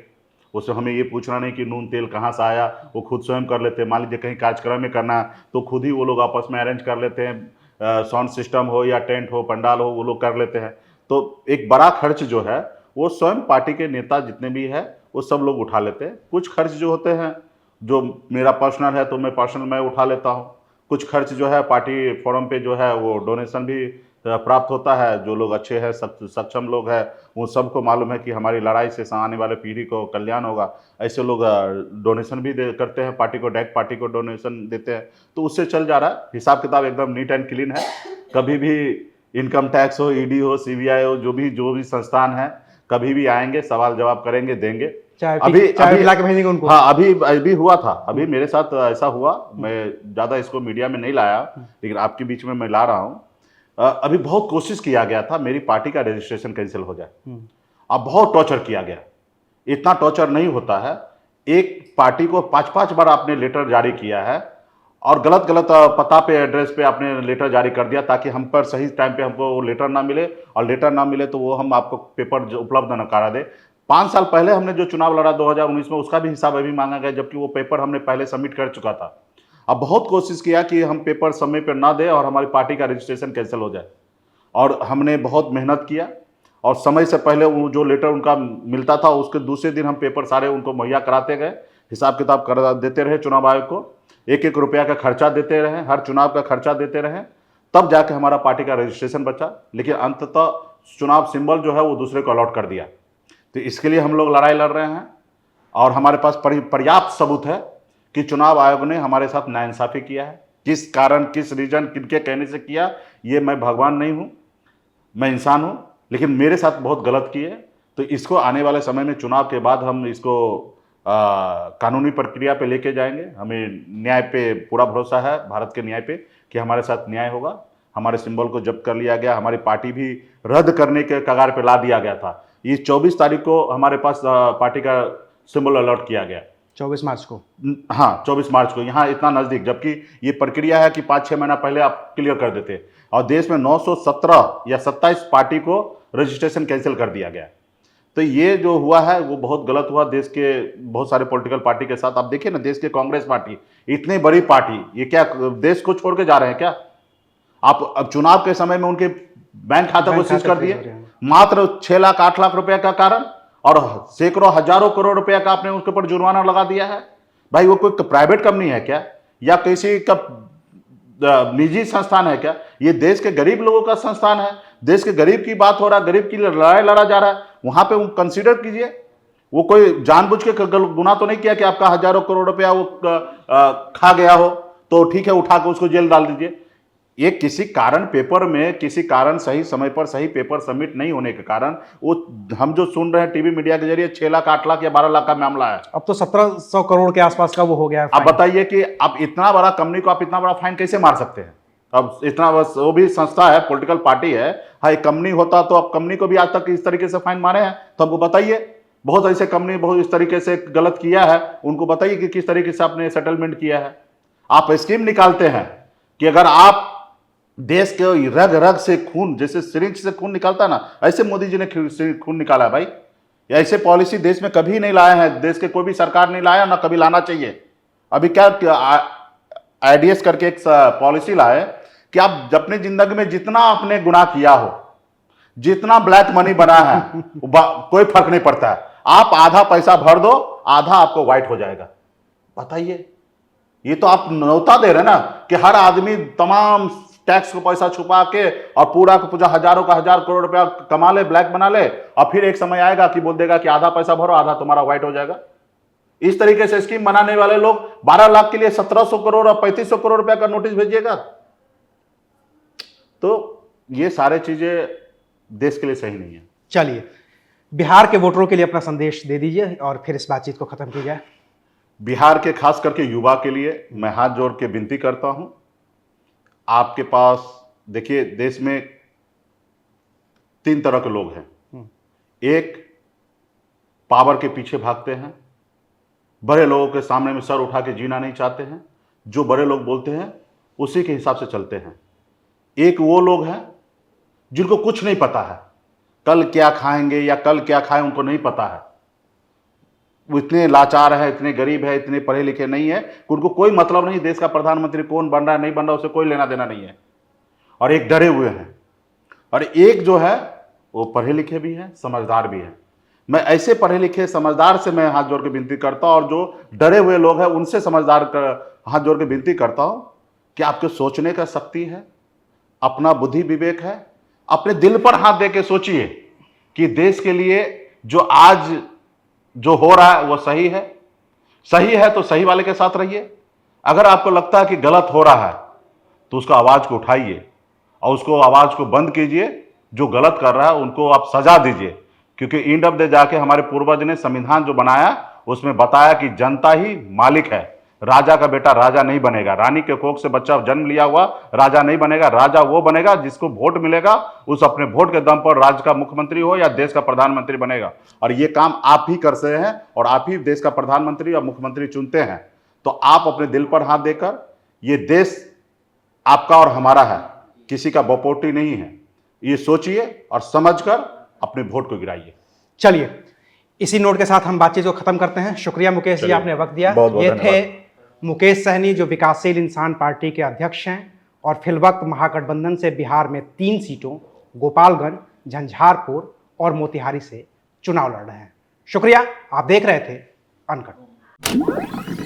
उससे हमें ये पूछना नहीं कि नून तेल कहाँ से आया, वो खुद स्वयं कर लेते हैं। मान लीजिए कहीं कार्यक्रम में करना तो खुद ही वो लोग आपस में अरेंज कर लेते हैं, साउंड सिस्टम हो या टेंट हो, पंडाल हो, वो लोग कर लेते हैं। तो एक बड़ा खर्च जो है वो स्वयं पार्टी के नेता जितने भी है वो सब लोग उठा लेते हैं। कुछ खर्च जो होते हैं जो मेरा पर्सनल है तो मैं पर्सनल मैं उठा लेता हूँ। कुछ खर्च जो है पार्टी फोरम पे जो है वो डोनेशन भी प्राप्त होता है। जो लोग अच्छे हैं, सक्षम लोग हैं, उन सबको मालूम है कि हमारी लड़ाई से आने वाले पीढ़ी को कल्याण होगा, ऐसे लोग डोनेशन भी करते हैं पार्टी को, डायरेक्ट पार्टी को डोनेशन देते हैं। तो उससे चल जा रहा है, हिसाब किताब एकदम नीट एंड क्लीन है। कभी भी इनकम टैक्स हो, ईडी हो, सीबीआई हो, जो भी संस्थान है, कभी भी आएंगे, सवाल जवाब करेंगे, देंगे। अभी ला के भेजेंगे उनको। हाँ, अभी हुआ था, अभी मेरे साथ ऐसा हुआ। मैं ज़्यादा इसको मीडिया में नहीं लाया, लेकिन आपके बीच में मैं ला रहा हूँ। अभी बहुत कोशिश किया गया था मेरी पार्टी का रजिस्ट्रेशन कैंसिल हो जाए। अब बहुत टॉर्चर किया गया, इतना टॉर्चर नहीं होता है। एक पार्टी को 5-5 बार आपने लेटर जारी किया है, और गलत पता पे, एड्रेस पे आपने लेटर जारी कर दिया ताकि हम पर सही टाइम पे हमको वो लेटर ना मिले, और लेटर ना मिले तो वो हम आपको पेपर उपलब्ध न करा दे। 5 साल पहले हमने जो चुनाव लड़ा 2019 में, उसका भी हिसाब अभी मांगा गया, जबकि वो पेपर हमने पहले सबमिट कर चुका था। अब बहुत कोशिश किया कि हम पेपर समय पर ना दें और हमारी पार्टी का रजिस्ट्रेशन कैंसिल हो जाए, और हमने बहुत मेहनत किया, और समय से पहले वो जो लेटर उनका मिलता था उसके दूसरे दिन हम पेपर सारे उनको मुहैया कराते गए, हिसाब किताब कर देते रहे चुनाव आयोग को, 1-1 रुपया का खर्चा देते रहे, हर चुनाव का खर्चा देते रहे, तब जाके हमारा पार्टी का रजिस्ट्रेशन बचा। लेकिन अंततः चुनाव सिंबल जो है वो दूसरे को अलॉट कर दिया, तो इसके लिए हम लोग लड़ाई लड़ रहे हैं और हमारे पास पर्याप्त सबूत है कि चुनाव आयोग ने हमारे साथ नाइंसाफी किया है। किस कारण, किस रीजन, किनके कहने से किया, ये मैं भगवान नहीं हूँ, मैं इंसान हूँ, लेकिन मेरे साथ बहुत गलत किए। तो इसको आने वाले समय में चुनाव के बाद हम इसको कानूनी प्रक्रिया पे लेके जाएंगे। हमें न्याय पे पूरा भरोसा है, भारत के न्याय पे, कि हमारे साथ न्याय होगा। हमारे सिंबल को जब्त कर लिया गया, हमारी पार्टी भी रद्द करने के कगार पे ला दिया गया था। ये 24 तारीख को हमारे पास पार्टी का सिंबल अलॉट किया गया, 24 मार्च को। हाँ 24 मार्च को, यहाँ इतना नज़दीक, जबकि ये प्रक्रिया है कि 5-6 महीना पहले आप क्लियर कर देते। और देश में 917 या 27 पार्टी को रजिस्ट्रेशन कैंसिल कर दिया गया। तो ये जो हुआ है वो बहुत गलत हुआ देश के बहुत सारे पॉलिटिकल पार्टी के साथ। आप देखिए ना, देश के कांग्रेस पार्टी, इतनी बड़ी पार्टी, ये क्या देश को छोड़ के जा रहे हैं क्या? आप अब चुनाव के समय में उनके बैंक खाता को सीज कर दिए, मात्र 6 लाख 8 लाख रुपए का कारण, और सैकड़ों हजारों करोड़ रुपया का आपने उसके ऊपर जुर्माना लगा दिया है। भाई वो कोई प्राइवेट कंपनी है क्या, या किसी का निजी संस्थान है क्या? ये देश के गरीब लोगों का संस्थान है। देश के गरीब की बात हो रहा है, गरीब की लड़ाई लड़ा जा रहा है, वहां पे वो कंसीडर कीजिए। वो कोई जानबूझ के गुनाह तो नहीं किया कि आपका हजारों करोड़ रुपया वो खा गया हो, तो ठीक है उठा के उसको जेल डाल दीजिए। ये किसी कारण पेपर में, किसी कारण सही समय पर सही पेपर सबमिट नहीं होने के कारण वो हम जो सुन रहे हैं टीवी मीडिया के जरिए 6 लाख 8 लाख या 12 लाख का मामला है। अब तो 1700 करोड़ के आसपास का वो हो गया है। आप बताइए कि आप इतना बड़ा कंपनी को आप इतना बड़ा फाइन कैसे मार सकते हैं? अब इतना बस, वो भी संस्था है, पॉलिटिकल पार्टी है, हाँ एक कंपनी होता तो अब कंपनी को भी आज तक इस तरीके से फाइन मारे हैं तो हमको बताइए। बहुत ऐसे कंपनी बहुत इस तरीके से गलत किया है, उनको बताइए कि किस तरीके से आपने सेटलमेंट किया है। आप स्कीम निकालते हैं कि अगर आप देश के रग रग से खून, जैसे सिरिंज से खून निकालता है ना, ऐसे मोदी जी ने खून निकाला है भाई। ऐसे पॉलिसी देश में कभी नहीं लाए हैं, देश के कोई भी सरकार नहीं लाया, ना कभी लाना चाहिए। अभी क्या आईडीएस करके एक पॉलिसी लाए कि आप अपनी जिंदगी में जितना आपने गुनाह किया हो, जितना ब्लैक मनी बना है कोई फर्क नहीं पड़ता है, आप आधा पैसा भर दो, आधा आपको व्हाइट हो जाएगा। बताइए, ये तो आप न्योता दे रहे ना कि हर आदमी तमाम टैक्स को पैसा छुपा के और पूरा का पूरा हजारों का हजार करोड़ रुपया कमा ले, ब्लैक बना ले, और फिर एक समय आएगा कि बोल देगा कि आधा पैसा भरो, आधा तुम्हारा व्हाइट हो जाएगा। इस तरीके से स्कीम बनाने वाले लोग 12 लाख के लिए 1700 करोड़ और 3500 करोड़ रुपया का नोटिस भेजिएगा। तो ये सारे चीजें देश के लिए सही नहीं है। चलिए, बिहार के वोटरों के लिए अपना संदेश दे दीजिए और फिर इस बातचीत को खत्म की जाए। बिहार के खास करके युवा के लिए मैं हाथ जोड़ के विनती करता हूं, आपके पास देखिए देश में 3 तरह के लोग हैं। एक पावर के पीछे भागते हैं, बड़े लोगों के सामने में सर उठा के जीना नहीं चाहते हैं, जो बड़े लोग बोलते हैं उसी के हिसाब से चलते हैं। एक वो लोग हैं जिनको कुछ नहीं पता है, कल क्या खाएंगे या कल क्या खाएं उनको नहीं पता है। वो इतने लाचार है, इतने गरीब है, इतने पढ़े लिखे नहीं है, उनको कोई मतलब नहीं देश का प्रधानमंत्री कौन बन रहा है नहीं बन रहा, उसे कोई लेना देना नहीं है। और एक डरे हुए हैं, और एक जो है वो पढ़े लिखे भी हैं, समझदार भी हैं। मैं ऐसे पढ़े लिखे समझदार से मैं हाथ जोड़ के विनती करता हूं, और जो डरे हुए लोग हैं उनसे समझदार हाथ जोड़ के विनती करता हूं कि आपके सोचने का शक्ति है, अपना बुद्धि विवेक है, अपने दिल पर हाथ दे के सोचिए कि देश के लिए जो आज जो हो रहा है वो सही है। सही है तो सही वाले के साथ रहिए। अगर आपको लगता है कि गलत हो रहा है तो उसका आवाज को उठाइए और उसको आवाज को बंद कीजिए। जो गलत कर रहा है उनको आप सजा दीजिए, क्योंकि एंड ऑफ द जाके हमारे पूर्वज ने संविधान जो बनाया उसमें बताया कि जनता ही मालिक है। राजा का बेटा राजा नहीं बनेगा, रानी के कोख से बच्चा जन्म लिया हुआ राजा नहीं बनेगा। राजा वो बनेगा जिसको वोट मिलेगा, उस अपने वोट के दम पर राज्य का मुख्यमंत्री हो या देश का प्रधानमंत्री बनेगा। और ये काम आप ही कर रहे हैं और आप ही देश का प्रधानमंत्री और मुख्यमंत्री चुनते हैं। तो आप अपने दिल पर हाथ देकर, ये देश आपका और हमारा है, किसी का बपोटी नहीं है, ये सोचिए और समझकर अपने वोट को गिराइए। चलिए, इसी नोट के साथ हम बातचीत को खत्म करते हैं। शुक्रिया मुकेश जी, आपने वक्त दिया। ये थे मुकेश सहनी, जो विकासशील इंसान पार्टी के अध्यक्ष हैं और फिलवक्त महागठबंधन से बिहार में 3 सीटों गोपालगंज, झंझारपुर और मोतिहारी से चुनाव लड़ रहे हैं। शुक्रिया। आप देख रहे थे अनकट।